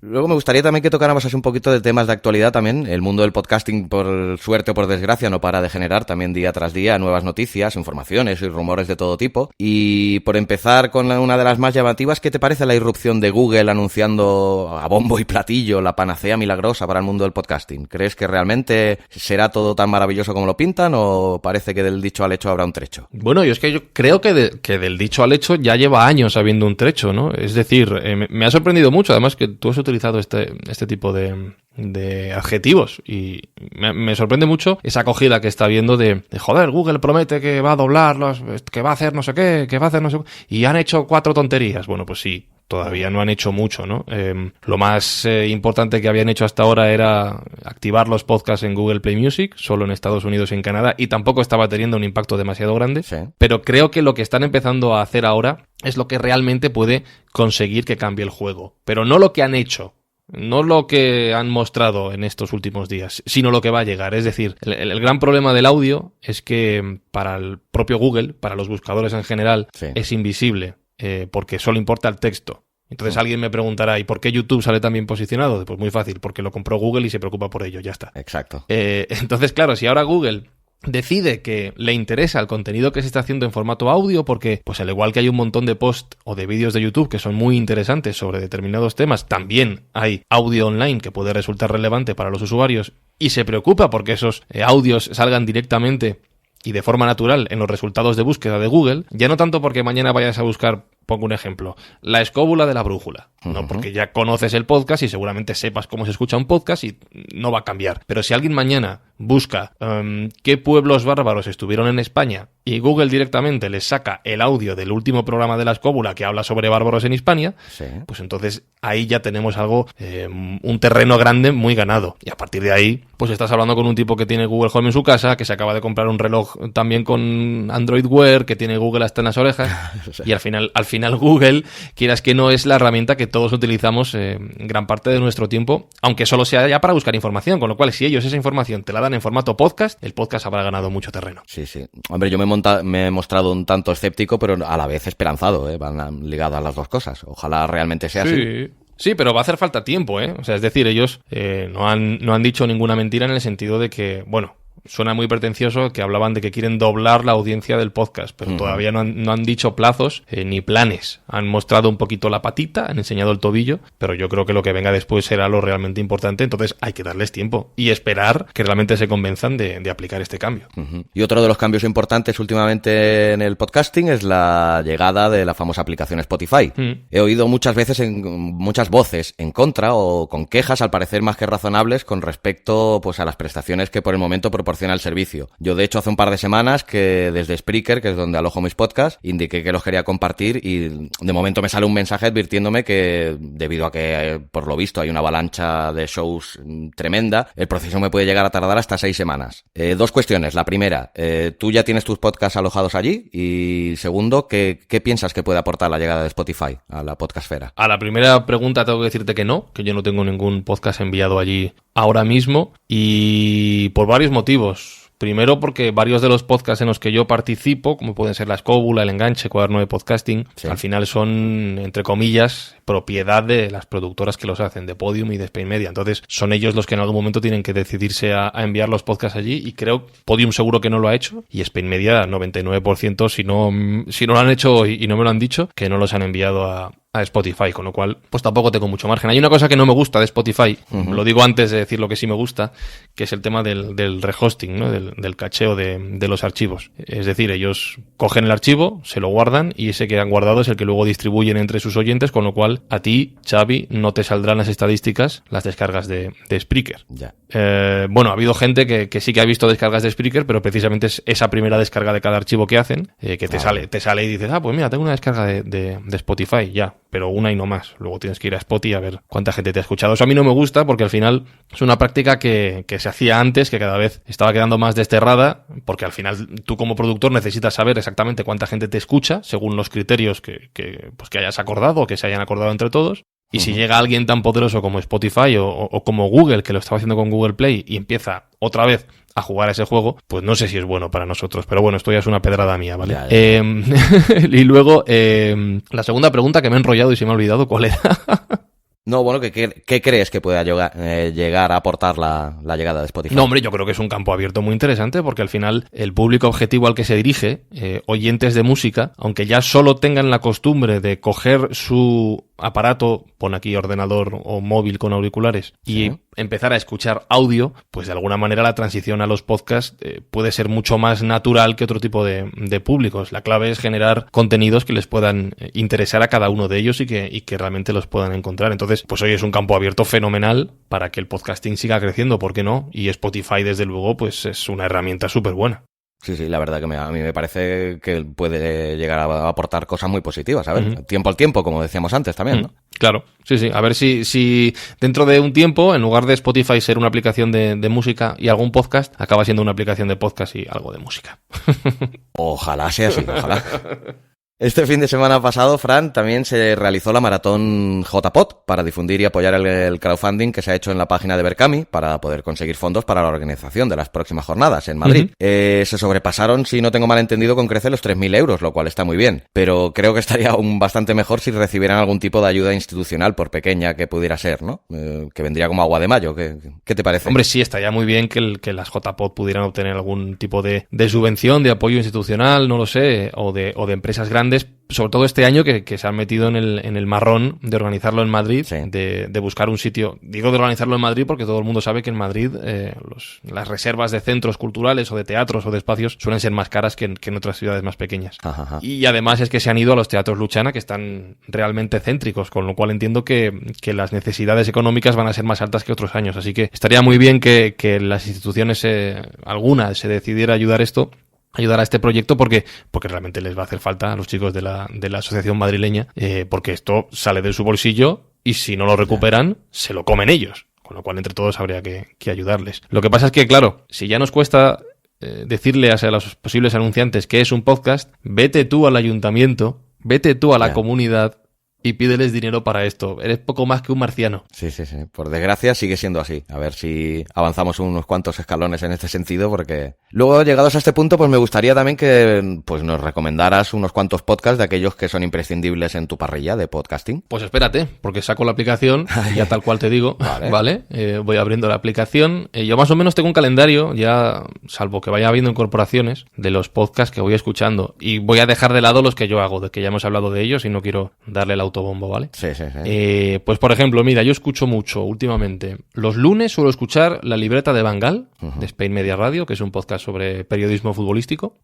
[SPEAKER 1] Luego me gustaría también que tocáramos así un poquito de temas de actualidad también. El mundo del podcasting, por suerte o por desgracia, no para de generar también día tras día nuevas noticias, informaciones y rumores de todo tipo. Y por empezar con una de las más llamativas, ¿qué te parece la irrupción de Google anunciando a bombo y platillo la panacea milagrosa para el mundo del podcasting? ¿Crees que realmente será todo tan maravilloso como lo pintan, o parece que del dicho al hecho habrá un trecho?
[SPEAKER 2] Bueno, yo creo que del dicho al hecho ya lleva años habiendo un trecho, ¿no? Es decir, me ha sorprendido mucho, además, que tú has utilizado este tipo de adjetivos, y me sorprende mucho esa acogida que está habiendo de joder, Google promete que va a doblarlos, que va a hacer no sé qué, que va a hacer no sé qué, y han hecho 4 tonterías. Bueno, pues sí, todavía no han hecho mucho, ¿no? Lo más importante que habían hecho hasta ahora era activar los podcasts en Google Play Music, solo en Estados Unidos y en Canadá, y tampoco estaba teniendo un impacto demasiado grande. Sí. Pero creo que lo que están empezando a hacer ahora es lo que realmente puede conseguir que cambie el juego. Pero no lo que han hecho, no lo que han mostrado en estos últimos días, sino lo que va a llegar. Es decir, el gran problema del audio es que para el propio Google, para los buscadores en general, sí, es invisible. Porque solo importa el texto. Entonces alguien me preguntará, ¿y por qué YouTube sale tan bien posicionado? Pues muy fácil, porque lo compró Google y se preocupa por ello, ya está.
[SPEAKER 1] Exacto.
[SPEAKER 2] Entonces, claro, si ahora Google decide que le interesa el contenido que se está haciendo en formato audio, porque pues al igual que hay un montón de posts o de vídeos de YouTube que son muy interesantes sobre determinados temas, también hay audio online que puede resultar relevante para los usuarios y se preocupa porque esos audios salgan directamente y de forma natural en los resultados de búsqueda de Google, ya no tanto porque mañana vayas a buscar, pongo un ejemplo, la escóbula de la brújula, no porque ya conoces el podcast y seguramente sepas cómo se escucha un podcast y no va a cambiar. Pero si alguien mañana busca qué pueblos bárbaros estuvieron en España y Google directamente les saca el audio del último programa de la escóbula que habla sobre bárbaros en Hispania, sí, pues entonces ahí ya tenemos algo, un terreno grande muy ganado. Y a partir de ahí, pues estás hablando con un tipo que tiene Google Home en su casa, que se acaba de comprar un reloj también con Android Wear, que tiene Google hasta en las orejas, sí. Y al final Google, quieras que no, es la herramienta que todos utilizamos gran parte de nuestro tiempo, aunque solo sea ya para buscar información, con lo cual si ellos esa información te la dan en formato podcast, el podcast habrá ganado mucho terreno.
[SPEAKER 1] Sí, sí. Hombre, yo me he mostrado un tanto escéptico, pero a la vez esperanzado, van ligadas las dos cosas. Ojalá realmente sea así.
[SPEAKER 2] Sí, pero va a hacer falta tiempo, ¿eh? O sea, es decir, ellos no han dicho ninguna mentira en el sentido de que, bueno, suena muy pretencioso que hablaban de que quieren doblar la audiencia del podcast, pero todavía no han dicho plazos ni planes. Han mostrado un poquito la patita, han enseñado el tobillo, pero yo creo que lo que venga después será lo realmente importante, entonces hay que darles tiempo y esperar que realmente se convenzan de aplicar este cambio.
[SPEAKER 1] Y otro de los cambios importantes últimamente en el podcasting es la llegada de la famosa aplicación Spotify. He oído muchas veces muchas voces en contra o con quejas, al parecer más que razonables, con respecto pues a las prestaciones que por el momento proporciona el servicio. Yo, de hecho, hace un par de semanas que desde Spreaker, que es donde alojo mis podcasts, indiqué que los quería compartir y de momento me sale un mensaje advirtiéndome que, debido a que por lo visto hay una avalancha de shows tremenda, el proceso me puede llegar a tardar hasta 6 semanas. Dos cuestiones. La primera, ¿tú ya tienes tus podcasts alojados allí? Y segundo, ¿qué piensas que puede aportar la llegada de Spotify a la podcastfera?
[SPEAKER 2] A la primera pregunta tengo que decirte que no, que yo no tengo ningún podcast enviado allí ahora mismo, y por varios motivos. Primero porque varios de los podcasts en los que yo participo, como pueden ser La Escóbula, El Enganche, Cuaderno de Podcasting, sí, al final son, entre comillas, propiedad de las productoras que los hacen, de Podium y de Spain Media. Entonces son ellos los que en algún momento tienen que decidirse a enviar los podcasts allí, y creo Podium seguro que no lo ha hecho, y Spain Media 99%, si no lo han hecho y no me lo han dicho, que no los han enviado a Spotify, con lo cual pues tampoco tengo mucho margen. Hay una cosa que no me gusta de Spotify, lo digo antes de decir lo que sí me gusta, que es el tema del rehosting, ¿no? del cacheo de los archivos. Es decir, ellos cogen el archivo, se lo guardan y ese que han guardado es el que luego distribuyen entre sus oyentes, con lo cual a ti, Xavi, no te saldrán las estadísticas, las descargas de Spreaker.
[SPEAKER 1] Ya.
[SPEAKER 2] Bueno, ha habido gente que sí que ha visto descargas de Spreaker, pero precisamente es esa primera descarga de cada archivo que hacen, que te sale y dices, pues mira, tengo una descarga de Spotify, ya, pero una y no más. Luego tienes que ir a Spotify a ver cuánta gente te ha escuchado. Eso a mí no me gusta porque al final es una práctica que se hacía antes, que cada vez estaba quedando más desterrada, porque al final tú como productor necesitas saber exactamente cuánta gente te escucha según los criterios que hayas acordado o que se hayan acordado entre todos. Y si llega alguien tan poderoso como Spotify o como Google, que lo estaba haciendo con Google Play, y empieza otra vez a jugar a ese juego, pues no sé si es bueno para nosotros. Pero bueno, esto ya es una pedrada mía, ¿vale? Ya. Y luego, la segunda pregunta, que me he enrollado y se me ha olvidado, ¿cuál era?
[SPEAKER 1] No, bueno, ¿qué crees que pueda llegar a aportar la llegada de Spotify?
[SPEAKER 2] No, hombre, yo creo que es un campo abierto muy interesante, porque al final el público objetivo al que se dirige, oyentes de música, aunque ya solo tengan la costumbre de coger su aparato, pon aquí ordenador o móvil con auriculares, y empezar a escuchar audio, pues de alguna manera la transición a los podcasts puede ser mucho más natural que otro tipo de públicos. La clave es generar contenidos que les puedan interesar a cada uno de ellos y que realmente los puedan encontrar. Entonces, pues hoy es un campo abierto fenomenal para que el podcasting siga creciendo, ¿por qué no? Y Spotify, desde luego, pues es una herramienta súper buena.
[SPEAKER 1] Sí, la verdad que a mí me parece que puede llegar a aportar cosas muy positivas, a ver, tiempo al tiempo, como decíamos antes también, ¿no?
[SPEAKER 2] Claro, sí, a ver si dentro de un tiempo, en lugar de Spotify ser una aplicación de música y algún podcast, acaba siendo una aplicación de podcast y algo de música.
[SPEAKER 1] Ojalá sea así, ojalá. Este fin de semana pasado, Fran, también se realizó la maratón JPod para difundir y apoyar el crowdfunding que se ha hecho en la página de Berkami para poder conseguir fondos para la organización de las próximas jornadas en Madrid. Se sobrepasaron, si no tengo mal entendido, con creces los 3.000 euros, lo cual está muy bien. Pero creo que estaría aún bastante mejor si recibieran algún tipo de ayuda institucional, por pequeña que pudiera ser, ¿no? Que vendría como agua de mayo. ¿Qué te parece?
[SPEAKER 2] Hombre, sí, estaría muy bien que las JPod pudieran obtener algún tipo de subvención, de apoyo institucional, no lo sé, o de empresas grandes, sobre todo este año que se han metido en el marrón de organizarlo en Madrid, sí. de buscar un sitio. Digo de organizarlo en Madrid porque todo el mundo sabe que en Madrid las reservas de centros culturales o de teatros o de espacios suelen ser más caras que en otras ciudades más pequeñas. Ajá. Y además es que se han ido a los teatros Luchana, que están realmente céntricos, con lo cual entiendo que las necesidades económicas van a ser más altas que otros años. Así que estaría muy bien que las instituciones, alguna, se decidiera ayudar a este proyecto porque realmente les va a hacer falta a los chicos de la asociación madrileña, porque esto sale de su bolsillo y si no lo recuperan, se lo comen ellos. Con lo cual, entre todos habría que ayudarles. Lo que pasa es que, claro, si ya nos cuesta decirle a los posibles anunciantes que es un podcast, vete tú al ayuntamiento, vete tú a la comunidad y pídeles dinero para esto. Eres poco más que un marciano.
[SPEAKER 1] Sí. Por desgracia sigue siendo así. A ver si avanzamos unos cuantos escalones en este sentido, porque luego, llegados a este punto, pues me gustaría también que pues nos recomendaras unos cuantos podcasts de aquellos que son imprescindibles en tu parrilla de podcasting.
[SPEAKER 2] Pues espérate, porque saco la aplicación, ya tal cual te digo, ¿vale? Voy abriendo la aplicación. Yo más o menos tengo un calendario, ya salvo que vaya habiendo incorporaciones, de los podcasts que voy escuchando. Y voy a dejar de lado los que yo hago, de que ya hemos hablado de ellos y no quiero darle el autobombo, ¿vale?
[SPEAKER 1] Sí.
[SPEAKER 2] Pues por ejemplo, mira, yo escucho mucho últimamente. Los lunes suelo escuchar La Libreta de Bangal, de Spain Media Radio, que es un podcast sobre periodismo futbolístico.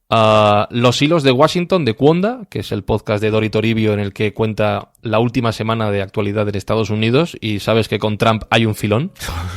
[SPEAKER 2] Los Hilos de Washington, de Cuonda, que es el podcast de Dori Toribio en el que cuenta la última semana de actualidad en Estados Unidos, y sabes que con Trump hay un filón.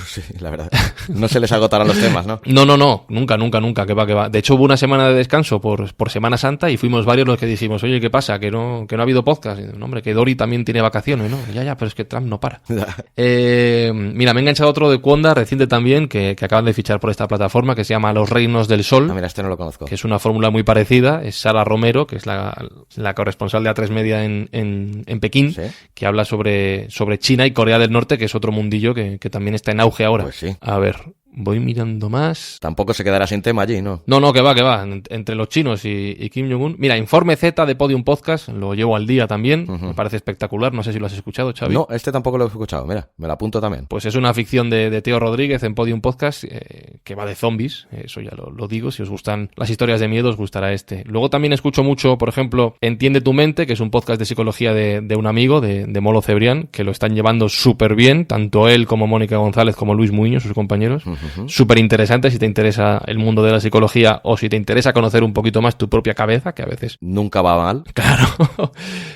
[SPEAKER 1] Sí, la verdad. No se les agotarán los temas, ¿no?
[SPEAKER 2] No. Nunca, que va. De hecho, hubo una semana de descanso por Semana Santa y fuimos varios los que dijimos, oye, ¿qué pasa? Que no ha habido podcast. Y, no, hombre, que Dori también tiene vacaciones, ¿no? Ya, pero es que Trump no para. Mira, me he enganchado otro de Cuonda, reciente también, que acaban de fichar por esta plataforma, que se llama Los Reinos del Sol.
[SPEAKER 1] Mira, este no lo conozco.
[SPEAKER 2] Que es una fórmula muy parecida. Es Sara Romero, que es la corresponsal de A3 Media en Pekín, ¿sí? Que habla sobre China y Corea del Norte, que es otro mundillo que también está en auge ahora.
[SPEAKER 1] Pues sí.
[SPEAKER 2] A ver, voy mirando más.
[SPEAKER 1] Tampoco se quedará sin tema allí, ¿no?
[SPEAKER 2] No, que va. Entre los chinos y Kim Jong-un. Mira, Informe Z de Podium Podcast, lo llevo al día también. Me parece espectacular. No sé si lo has escuchado, Xavi.
[SPEAKER 1] No, este tampoco lo he escuchado. Mira, me lo apunto también.
[SPEAKER 2] Pues es una ficción de Teo Rodríguez en Podium Podcast, que va de zombies. Eso ya lo digo. Si os gustan las historias de miedo, os gustará este. Luego también escucho mucho, por ejemplo, Entiende tu mente, que es un podcast de psicología de un amigo, de Molo Cebrián, que lo están llevando súper bien, tanto él como Mónica González como Luis Muiño, sus compañeros. Súper interesante si te interesa el mundo de la psicología o si te interesa conocer un poquito más tu propia cabeza, que a veces
[SPEAKER 1] nunca va mal.
[SPEAKER 2] Claro.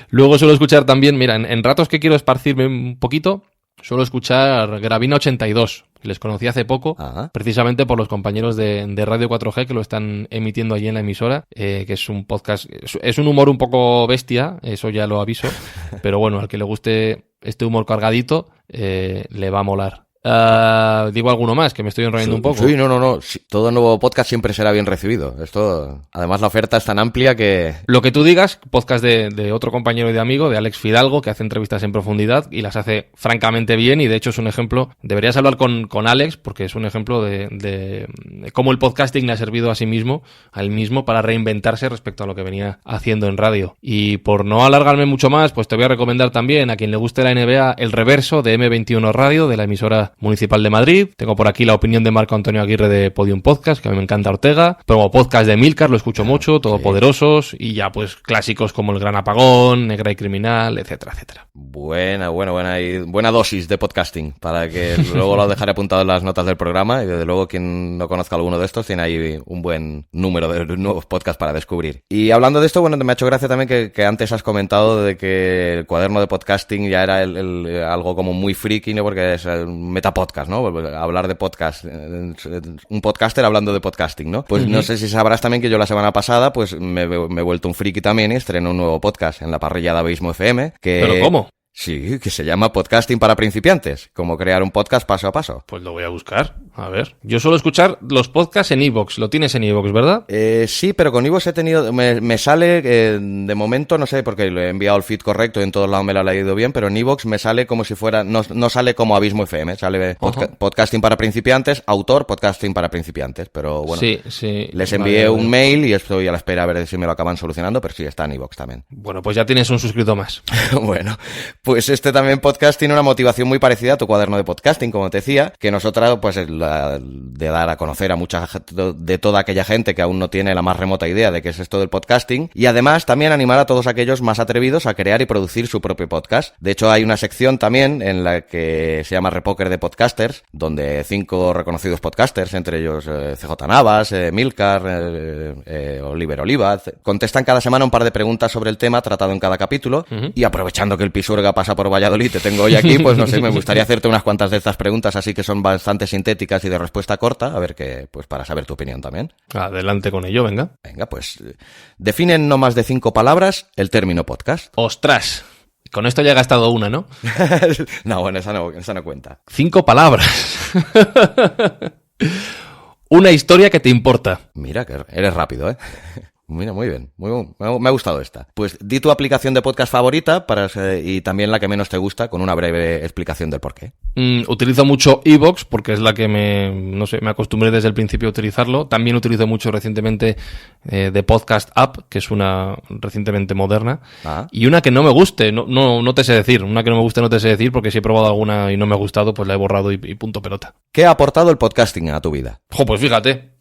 [SPEAKER 2] Luego suelo escuchar también, mira, en ratos que quiero esparcirme un poquito, suelo escuchar Gravina 82. Les conocí hace poco, precisamente por los compañeros de Radio 4G que lo están emitiendo allí en la emisora, que es un podcast, es un humor un poco bestia, eso ya lo aviso, pero bueno, al que le guste este humor cargadito, le va a molar. Digo alguno más, que me estoy enrollando un poco.
[SPEAKER 1] Sí, no. Sí, todo nuevo podcast siempre será bien recibido. Esto, además, la oferta es tan amplia que...
[SPEAKER 2] Lo que tú digas, podcast de otro compañero y de amigo, de Alex Fidalgo, que hace entrevistas en profundidad y las hace francamente bien, y de hecho es un ejemplo... Deberías hablar con Alex, porque es un ejemplo de cómo el podcasting le ha servido a sí mismo, a él mismo, para reinventarse respecto a lo que venía haciendo en radio. Y por no alargarme mucho más, pues te voy a recomendar también, a quien le guste la NBA, El Reverso de M21 Radio, de la emisora Municipal de Madrid. Tengo por aquí la opinión de Marco Antonio Aguirre de Podium Podcast, que a mí me encanta Ortega. Promo podcast de Milcar, lo escucho mucho, Todopoderosos, y ya pues clásicos como El Gran Apagón, Negra y Criminal, etcétera.
[SPEAKER 1] Buena y buena dosis de podcasting, para que luego lo dejaré apuntado en las notas del programa, y desde luego quien no conozca alguno de estos tiene ahí un buen número de nuevos podcasts para descubrir. Y hablando de esto, bueno, me ha hecho gracia también que antes has comentado de que el cuaderno de podcasting ya era algo como muy friki, ¿no? Porque es un metapodcast, ¿no? Hablar de podcast, un podcaster hablando de podcasting, ¿no? Pues no sé si sabrás también que yo la semana pasada pues me he vuelto un friki también y estreno un nuevo podcast en la parrilla de Abismo FM.
[SPEAKER 2] ¿Pero cómo?
[SPEAKER 1] Sí, que se llama Podcasting para Principiantes, como crear un podcast paso a paso.
[SPEAKER 2] Pues lo voy a buscar, a ver. Yo suelo escuchar los podcasts en iVoox, lo tienes en iVoox, ¿verdad?
[SPEAKER 1] Sí, pero con iVoox he tenido, me sale, de momento no sé, porque le he enviado el feed correcto y en todos lados me lo ha leído bien, pero en iVoox me sale como si fuera, no sale como Abismo FM, sale Podcasting para Principiantes, autor Podcasting para Principiantes, pero bueno,
[SPEAKER 2] sí,
[SPEAKER 1] les envié un mail y estoy a la espera a ver si me lo acaban solucionando, pero sí, está en iVoox también.
[SPEAKER 2] Bueno, pues ya tienes un suscrito más.
[SPEAKER 1] Bueno, pues este también podcast tiene una motivación muy parecida a tu cuaderno de podcasting, como te decía, que nosotros, pues, la de dar a conocer a mucha gente, de toda aquella gente que aún no tiene la más remota idea de qué es esto del podcasting, y además también animar a todos aquellos más atrevidos a crear y producir su propio podcast. De hecho, hay una sección también en la que se llama Repoker de Podcasters, donde 5 reconocidos podcasters, entre ellos CJ Navas, Milcar, Oliver Oliva, contestan cada semana un par de preguntas sobre el tema tratado en cada capítulo, y aprovechando que el Pisuerga pasa por Valladolid, te tengo hoy aquí, pues no sé, me gustaría hacerte unas cuantas de estas preguntas, así que son bastante sintéticas y de respuesta corta, a ver qué, pues para saber tu opinión también.
[SPEAKER 2] Adelante con ello, venga.
[SPEAKER 1] Venga, pues define en no más de 5 palabras el término podcast.
[SPEAKER 2] ¡Ostras! Con esto ya he gastado una, ¿no?
[SPEAKER 1] No, bueno, esa no cuenta.
[SPEAKER 2] 5 palabras. Una historia que te importa.
[SPEAKER 1] Mira, que eres rápido, ¿eh? Mira, muy bien. Me ha gustado esta. Pues di tu aplicación de podcast favorita y también la que menos te gusta, con una breve explicación del porqué.
[SPEAKER 2] Utilizo mucho iVoox porque es la que me acostumbré desde el principio a utilizarlo. También utilizo mucho recientemente The Podcast App, que es una recientemente moderna. Y una que no me guste, no te sé decir. Una que no me guste no te sé decir, porque si he probado alguna y no me ha gustado, pues la he borrado y punto pelota.
[SPEAKER 1] ¿Qué ha aportado el podcasting a tu vida?
[SPEAKER 2] Pues fíjate,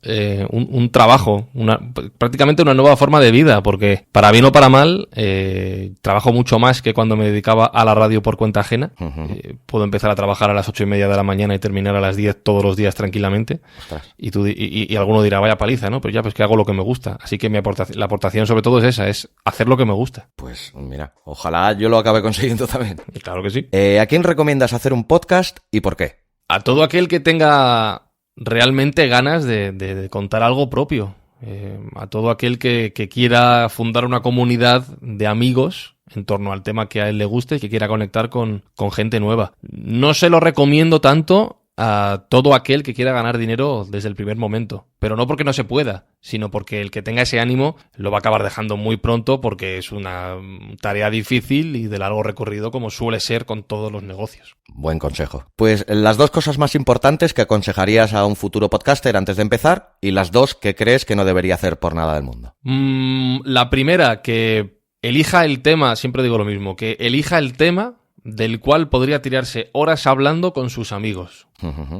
[SPEAKER 2] un trabajo, prácticamente una nueva forma de vida, porque para bien o para mal, trabajo mucho más que cuando me dedicaba a la radio por cuenta ajena. Puedo empezar a trabajar a las 8:30 de la mañana y terminar a las 10 todos los días tranquilamente. Y alguno dirá, vaya paliza, ¿no? Pero ya, pues que hago lo que me gusta. Así que la aportación sobre todo es esa, es hacer lo que me gusta.
[SPEAKER 1] Pues mira, ojalá yo lo acabe consiguiendo también.
[SPEAKER 2] Claro que sí.
[SPEAKER 1] ¿A quién recomiendas hacer un podcast y por qué?
[SPEAKER 2] A todo aquel que tenga realmente ganas de contar algo propio. A todo aquel que quiera fundar una comunidad de amigos en torno al tema que a él le guste y que quiera conectar con gente nueva. No se lo recomiendo tanto a todo aquel que quiera ganar dinero desde el primer momento, pero no porque no se pueda, sino porque el que tenga ese ánimo lo va a acabar dejando muy pronto, porque es una tarea difícil y de largo recorrido, como suele ser con todos los negocios.
[SPEAKER 1] Buen consejo. Pues las 2 cosas más importantes que aconsejarías a un futuro podcaster antes de empezar, y las 2 que crees que no debería hacer por nada del mundo.
[SPEAKER 2] La primera, que elija el tema, siempre digo lo mismo, que elija el tema del cual podría tirarse horas hablando con sus amigos.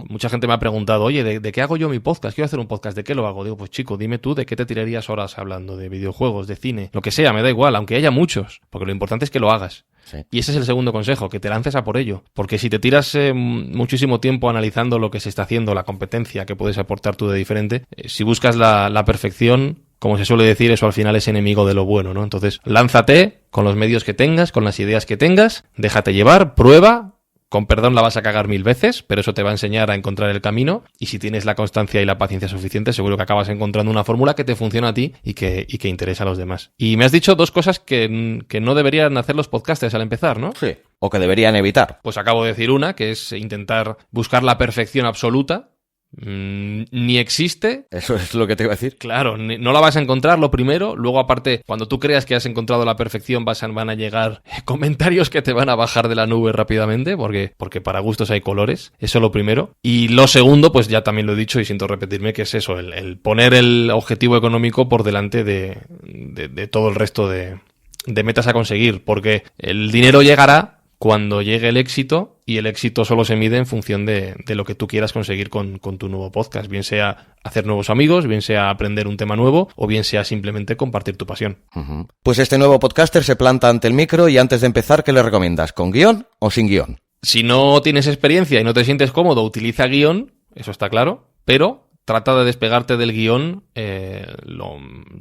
[SPEAKER 2] Mucha gente me ha preguntado, oye, ¿de qué hago yo mi podcast? Quiero hacer un podcast, ¿de qué lo hago? Digo, pues chico, dime tú de qué te tirarías horas hablando, de videojuegos, de cine, lo que sea, me da igual, aunque haya muchos, porque lo importante es que lo hagas. Sí. Y ese es el segundo consejo, que te lances a por ello. Porque si te tiras muchísimo tiempo analizando lo que se está haciendo, la competencia que puedes aportar tú de diferente, si buscas la perfección, como se suele decir, eso al final es enemigo de lo bueno, ¿no? Entonces, lánzate con los medios que tengas, con las ideas que tengas, déjate llevar, prueba. Con perdón la vas a cagar 1000 veces, pero eso te va a enseñar a encontrar el camino, y si tienes la constancia y la paciencia suficiente, seguro que acabas encontrando una fórmula que te funciona a ti y que interesa a los demás. Y me has dicho 2 cosas que no deberían hacer los podcasters al empezar, ¿no?
[SPEAKER 1] Sí. O que deberían evitar.
[SPEAKER 2] Pues acabo de decir una, que es intentar buscar la perfección absoluta. Ni existe.
[SPEAKER 1] Eso es lo que te iba a decir.
[SPEAKER 2] Claro, no la vas a encontrar, lo primero. Luego, aparte, cuando tú creas que has encontrado la perfección, van a llegar comentarios que te van a bajar de la nube rápidamente, porque para gustos hay colores. Eso lo primero. Y lo segundo, pues ya también lo he dicho y siento repetirme, que es eso, el poner el objetivo económico por delante de todo el resto de metas a conseguir, porque el dinero llegará cuando llegue el éxito, y el éxito solo se mide en función de lo que tú quieras conseguir con tu nuevo podcast, bien sea hacer nuevos amigos, bien sea aprender un tema nuevo, o bien sea simplemente compartir tu pasión.
[SPEAKER 1] Pues este nuevo podcaster se planta ante el micro, y antes de empezar, ¿qué le recomiendas? ¿Con guión o sin guión?
[SPEAKER 2] Si no tienes experiencia y no te sientes cómodo, utiliza guión, eso está claro, pero trata de despegarte del guión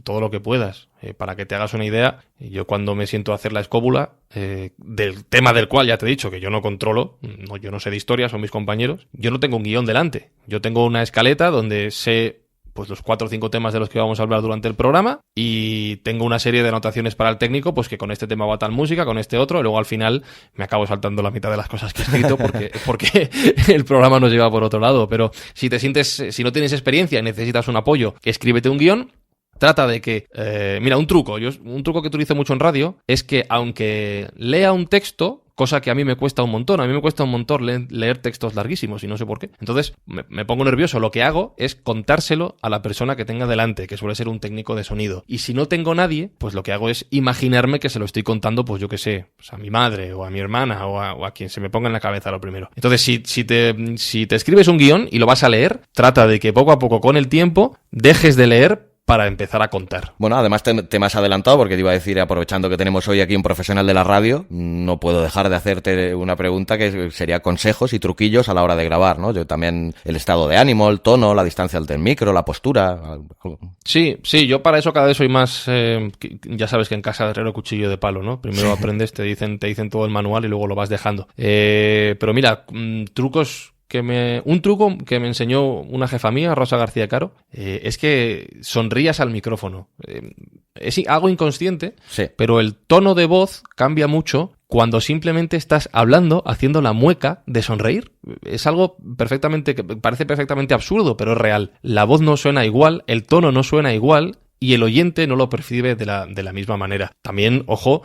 [SPEAKER 2] todo lo que puedas. Para que te hagas una idea, yo cuando me siento a hacer la escóbula del tema del cual ya te he dicho que yo no controlo, yo no sé de historia, son mis compañeros, yo no tengo un guión delante. Yo tengo una escaleta donde sé pues los 4 o 5 temas de los que vamos a hablar durante el programa, y tengo una serie de anotaciones para el técnico, pues que con este tema va tal música, con este otro, y luego al final me acabo saltando la mitad de las cosas que he escrito porque el programa nos lleva por otro lado. Pero si no tienes experiencia y necesitas un apoyo, escríbete un guión. Trata de que, mira, un truco que utilizo mucho en radio es que aunque lea un texto, cosa que a mí me cuesta un montón, leer textos larguísimos y no sé por qué. Entonces me pongo nervioso. Lo que hago es contárselo a la persona que tenga delante, que suele ser un técnico de sonido. Y si no tengo nadie, pues lo que hago es imaginarme que se lo estoy contando, pues yo qué sé, pues a mi madre o a mi hermana o a quien se me ponga en la cabeza lo primero. Entonces si te escribes un guión y lo vas a leer, trata de que poco a poco con el tiempo dejes de leer para empezar a contar.
[SPEAKER 1] Bueno, además te me has adelantado porque te iba a decir, aprovechando que tenemos hoy aquí un profesional de la radio, no puedo dejar de hacerte una pregunta que sería consejos y truquillos a la hora de grabar, ¿no? Yo también, el estado de ánimo, el tono, la distancia del micro, la postura.
[SPEAKER 2] Sí, yo para eso cada vez soy más, ya sabes que en casa de herrero cuchillo de palo, ¿no? Primero aprendes, te dicen todo el manual y luego lo vas dejando. Pero mira, un truco que me enseñó una jefa mía, Rosa García Caro, es que sonrías al micrófono. Es algo inconsciente, sí, pero el tono de voz cambia mucho cuando simplemente estás hablando, haciendo la mueca de sonreír. Es algo que parece perfectamente absurdo, pero es real. La voz no suena igual, el tono no suena igual y el oyente no lo percibe de la misma manera. También, ojo,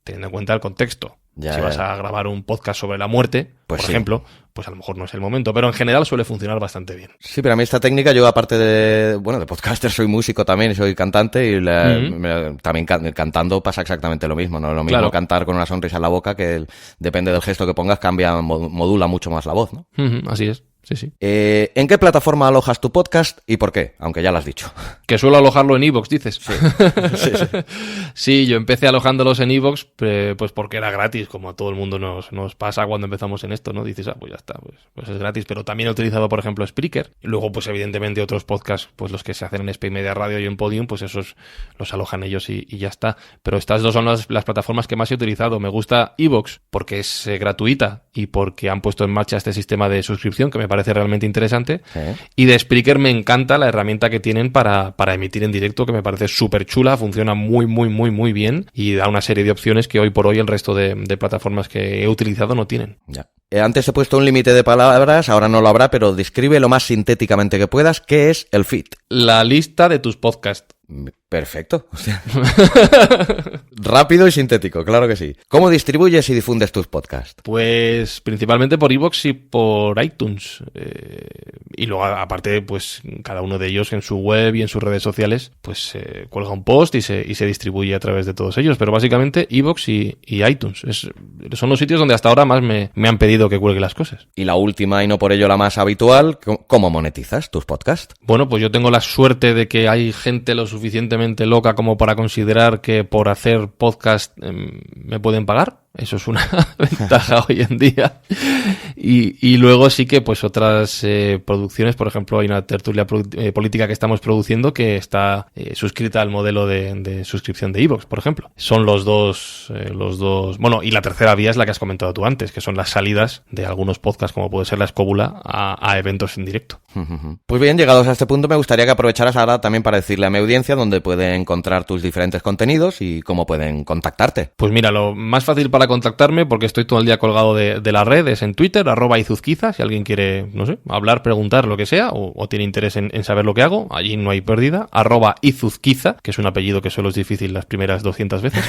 [SPEAKER 2] teniendo en cuenta el contexto. Si vas a grabar un podcast sobre la muerte, pues por ejemplo, pues a lo mejor no es el momento, pero en general suele funcionar bastante bien.
[SPEAKER 1] Sí, pero a mí esta técnica, yo aparte de podcaster, soy músico también y soy cantante y también cantando pasa exactamente lo mismo, ¿no? Lo mismo, claro, cantar con una sonrisa en la boca que depende del gesto que pongas, modula mucho más la voz, ¿no?
[SPEAKER 2] Así es. Sí.
[SPEAKER 1] ¿En qué plataforma alojas tu podcast y por qué? Aunque ya lo has dicho.
[SPEAKER 2] Que suelo alojarlo en iVoox, dices.
[SPEAKER 1] Sí.
[SPEAKER 2] Sí, yo empecé alojándolos en iVoox pues porque era gratis, como a todo el mundo nos pasa cuando empezamos en esto, ¿no? Dices, pues ya está, pues es gratis. Pero también he utilizado, por ejemplo, Spreaker. Y luego, pues evidentemente otros podcasts, pues los que se hacen en Spain Media Radio y en Podium, pues esos los alojan ellos y ya está. Pero estas dos son las plataformas que más he utilizado. Me gusta iVoox porque es gratuita y porque han puesto en marcha este sistema de suscripción que me parece realmente interesante. Sí. Y de Spreaker me encanta la herramienta que tienen para emitir en directo, que me parece súper chula, funciona muy, muy, muy, muy bien y da una serie de opciones que hoy por hoy el resto de plataformas que he utilizado no tienen.
[SPEAKER 1] Ya. Antes he puesto un límite de palabras, ahora no lo habrá, pero describe lo más sintéticamente que puedas qué es el feed.
[SPEAKER 2] La lista de tus podcasts.
[SPEAKER 1] Perfecto. Rápido y sintético, claro que sí. ¿Cómo distribuyes y difundes tus podcasts?
[SPEAKER 2] Pues principalmente por iVoox y por iTunes. Y luego, aparte, pues cada uno de ellos en su web y en sus redes sociales, pues cuelga un post y se distribuye a través de todos ellos. Pero básicamente iVoox y iTunes. Son los sitios donde hasta ahora más me han pedido que cuelgue las cosas.
[SPEAKER 1] Y la última, y no por ello la más habitual, ¿cómo monetizas tus podcasts?
[SPEAKER 2] Bueno, pues yo tengo la suerte de que hay gente lo suficientemente loca como para considerar que por hacer podcast me pueden pagar. Eso es una ventaja hoy en día. Y luego sí que pues otras producciones, por ejemplo, hay una tertulia política que estamos produciendo que está suscrita al modelo de suscripción de iVoox, por ejemplo. Son los dos. Bueno, y la tercera vía es la que has comentado tú antes, que son las salidas de algunos podcasts, como puede ser La Escóbula, a eventos en directo.
[SPEAKER 1] Pues bien, llegados a este punto, me gustaría que aprovecharas ahora también para decirle a mi audiencia dónde pueden encontrar tus diferentes contenidos y cómo pueden contactarte.
[SPEAKER 2] Pues mira, lo más fácil para contactarme, porque estoy todo el día colgado de las redes, en Twitter, @izuzquiza, si alguien quiere, no sé, hablar, preguntar, lo que sea, o tiene interés en saber lo que hago, allí no hay pérdida, @izuzquiza, que es un apellido que solo es difícil las primeras 200 veces.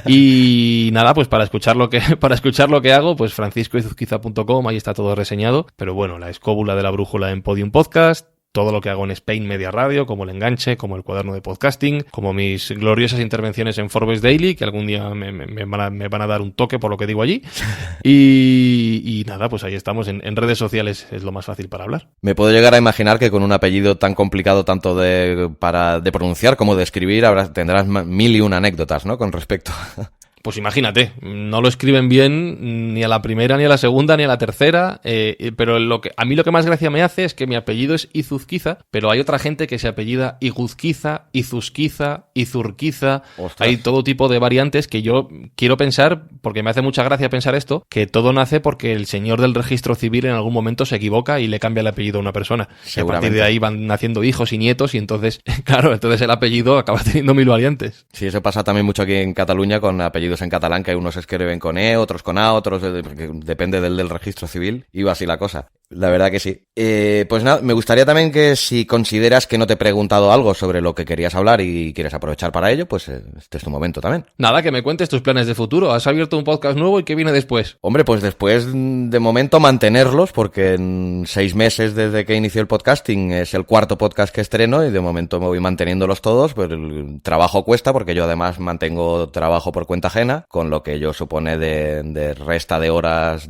[SPEAKER 2] Y nada, pues para escuchar lo que hago, pues franciscoizuzquiza.com, ahí está todo reseñado, pero bueno, La Escóbula de la Brújula en Podium Podcast, todo lo que hago en Spain Media Radio, como El Enganche, como el cuaderno de podcasting, como mis gloriosas intervenciones en Forbes Daily, que algún día me van a dar un toque por lo que digo allí. Y nada, pues ahí estamos. En redes sociales es lo más fácil para hablar.
[SPEAKER 1] Me puedo llegar a imaginar que con un apellido tan complicado tanto de pronunciar como de escribir, tendrás 1001 anécdotas, ¿no? Con respecto
[SPEAKER 2] pues imagínate, no lo escriben bien ni a la primera, ni a la segunda, ni a la tercera, pero a mí lo que más gracia me hace es que mi apellido es Izuzquiza, pero hay otra gente que se apellida Iguzquiza, Izuzquiza, Izurquiza. Ostras. Hay todo tipo de variantes que yo quiero pensar, porque me hace mucha gracia pensar esto, que todo nace porque el señor del registro civil en algún momento se equivoca y le cambia el apellido a una persona. Y a partir de ahí van naciendo hijos y nietos y entonces, claro, entonces el apellido acaba teniendo 1000 variantes.
[SPEAKER 1] Sí, eso pasa también mucho aquí en Cataluña con apellidos en catalán, que unos escriben con E, otros con A, otros depende del registro civil, y va así la cosa. La verdad que sí. Pues nada, me gustaría también que si consideras que no te he preguntado algo sobre lo que querías hablar y quieres aprovechar para ello, pues este es tu momento también.
[SPEAKER 2] Nada, que me cuentes tus planes de futuro. ¿Has abierto un podcast nuevo y qué viene después?
[SPEAKER 1] Hombre, pues después de momento mantenerlos, porque en 6 meses desde que inició el podcasting es el 4º podcast que estreno y de momento me voy manteniéndolos todos, pues el trabajo cuesta porque yo además mantengo trabajo por cuenta ajena, con lo que ello supone de resta de horas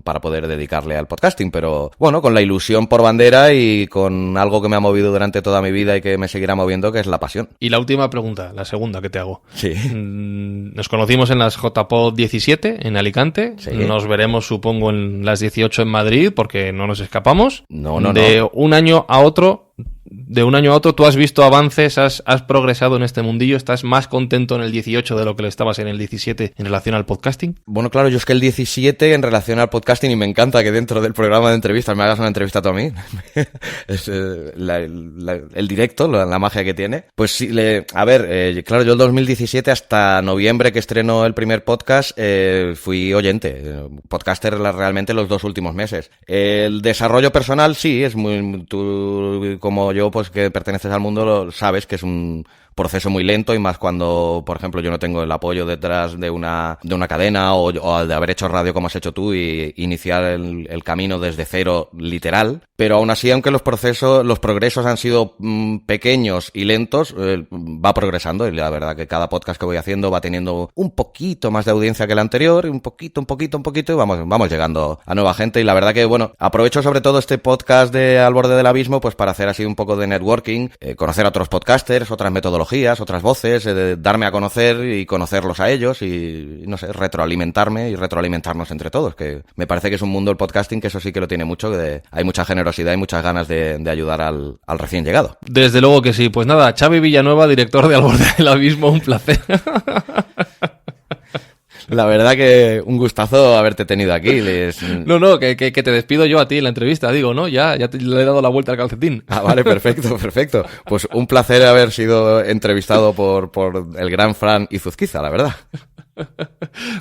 [SPEAKER 1] para poder dedicarle al podcasting, pero bueno, con la ilusión por bandera y con algo que me ha movido durante toda mi vida y que me seguirá moviendo, que es la pasión.
[SPEAKER 2] Y la última pregunta, la segunda que te hago.
[SPEAKER 1] Sí.
[SPEAKER 2] Nos conocimos en las JPod 17 en Alicante. Sí. Nos veremos, supongo, en las 18 en Madrid, porque no nos escapamos.
[SPEAKER 1] No.
[SPEAKER 2] Un año a otro... De un año a otro, ¿tú has visto avances? ¿Has progresado en este mundillo? ¿Estás más contento en el 18 de lo que lo estabas en el 17 en relación al podcasting?
[SPEAKER 1] Bueno, claro, yo es que el 17 en relación al podcasting, y me encanta que dentro del programa de entrevistas me hagas una entrevista tú a mí. Es el directo, la magia que tiene. Pues sí, claro, yo el 2017 hasta noviembre que estrenó el primer podcast fui oyente, podcaster realmente los 2 últimos meses. El desarrollo personal sí, es muy... Tú, como yo, pues que perteneces al mundo, lo sabes que es un proceso muy lento, y más cuando, por ejemplo, yo no tengo el apoyo detrás de una cadena o de haber hecho radio como has hecho tú y iniciar el camino desde cero literal. Pero aún así, aunque los progresos han sido pequeños y lentos, va progresando, y la verdad que cada podcast que voy haciendo va teniendo un poquito más de audiencia que el anterior, un poquito, y vamos llegando a nueva gente. Y la verdad que, bueno, aprovecho sobre todo este podcast de Al Borde del Abismo pues para hacer así un poco de networking, conocer a otros podcasters, otras metodologías, otras voces, darme a conocer y conocerlos a ellos y, no sé, retroalimentarme y retroalimentarnos entre todos, que me parece que es un mundo el podcasting que eso sí que lo tiene mucho, hay mucha generosidad y muchas ganas de ayudar al recién llegado.
[SPEAKER 2] Desde luego que sí. Pues nada, Xavi Villanueva, director de Al Borde del Abismo, un placer.
[SPEAKER 1] La verdad que un gustazo haberte tenido aquí.
[SPEAKER 2] No, que te despido yo a ti en la entrevista, digo, ¿no? Ya le he dado la vuelta al calcetín.
[SPEAKER 1] Ah, vale, perfecto. Pues un placer haber sido entrevistado por el gran Fran Izuzquiza, la verdad.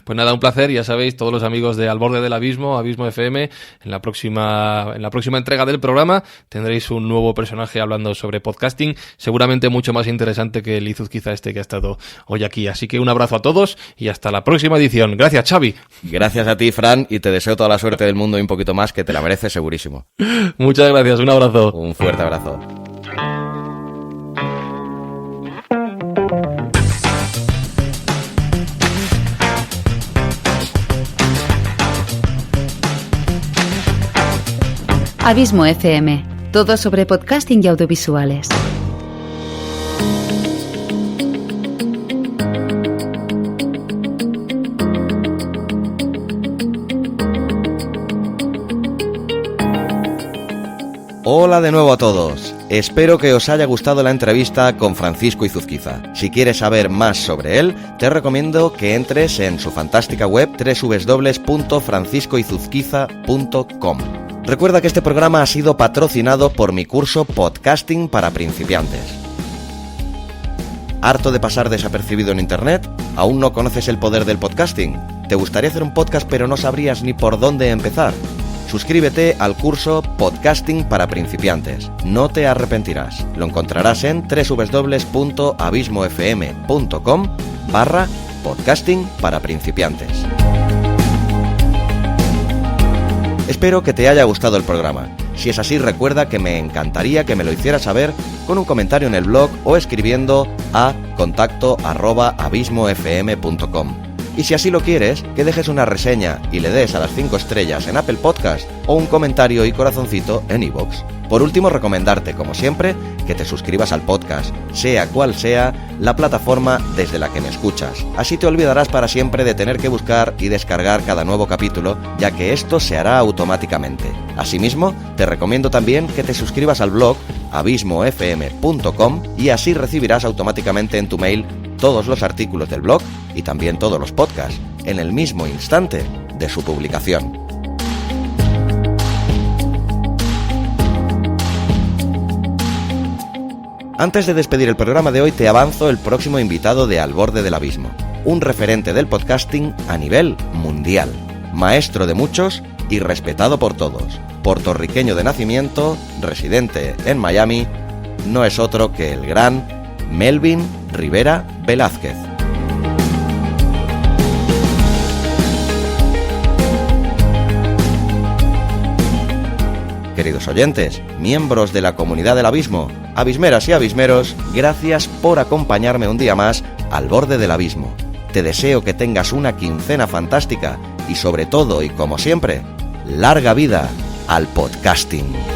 [SPEAKER 2] Pues nada, un placer. Ya sabéis, todos los amigos de Al Borde del Abismo, Abismo FM, en la próxima entrega del programa tendréis un nuevo personaje hablando sobre podcasting, seguramente mucho más interesante que el Izuzquiza que ha estado hoy aquí. Así que un abrazo a todos y hasta la próxima edición. Gracias, Xavi.
[SPEAKER 1] Gracias a ti, Fran, y te deseo toda la suerte del mundo y un poquito más, que te la mereces segurísimo.
[SPEAKER 2] Muchas gracias, un abrazo.
[SPEAKER 1] Un fuerte abrazo.
[SPEAKER 3] Abismo FM, todo sobre podcasting y audiovisuales.
[SPEAKER 1] Hola de nuevo a todos. Espero que os haya gustado la entrevista con Francisco Izuzquiza. Si quieres saber más sobre él, te recomiendo que entres en su fantástica web www.franciscoizuzquiza.com. Recuerda que este programa ha sido patrocinado por mi curso Podcasting para Principiantes. ¿Harto de pasar desapercibido en Internet? ¿Aún no conoces el poder del podcasting? ¿Te gustaría hacer un podcast pero no sabrías ni por dónde empezar? Suscríbete al curso Podcasting para Principiantes. No te arrepentirás. Lo encontrarás en www.abismofm.com/podcasting para principiantes. Espero que te haya gustado el programa. Si es así, recuerda que me encantaría que me lo hicieras saber con un comentario en el blog o escribiendo a contacto@abismofm.com. Y si así lo quieres, que dejes una reseña y le des a las 5 estrellas en Apple Podcast o un comentario y corazoncito en iVoox. Por último, recomendarte, como siempre, que te suscribas al podcast, sea cual sea la plataforma desde la que me escuchas. Así te olvidarás para siempre de tener que buscar y descargar cada nuevo capítulo, ya que esto se hará automáticamente. Asimismo, te recomiendo también que te suscribas al blog abismofm.com y así recibirás automáticamente en tu mail todos los artículos del blog y también todos los podcasts en el mismo instante de su publicación. Antes de despedir el programa de hoy, te avanzo el próximo invitado de Al Borde del Abismo, un referente del podcasting a nivel mundial, maestro de muchos y respetado por todos, puertorriqueño de nacimiento, residente en Miami, no es otro que el gran Melvin Rivera Velázquez. Queridos oyentes, miembros de la comunidad del abismo, abismeras y abismeros, gracias por acompañarme un día más al borde del abismo. Te deseo que tengas una quincena fantástica y sobre todo y como siempre, larga vida al podcasting.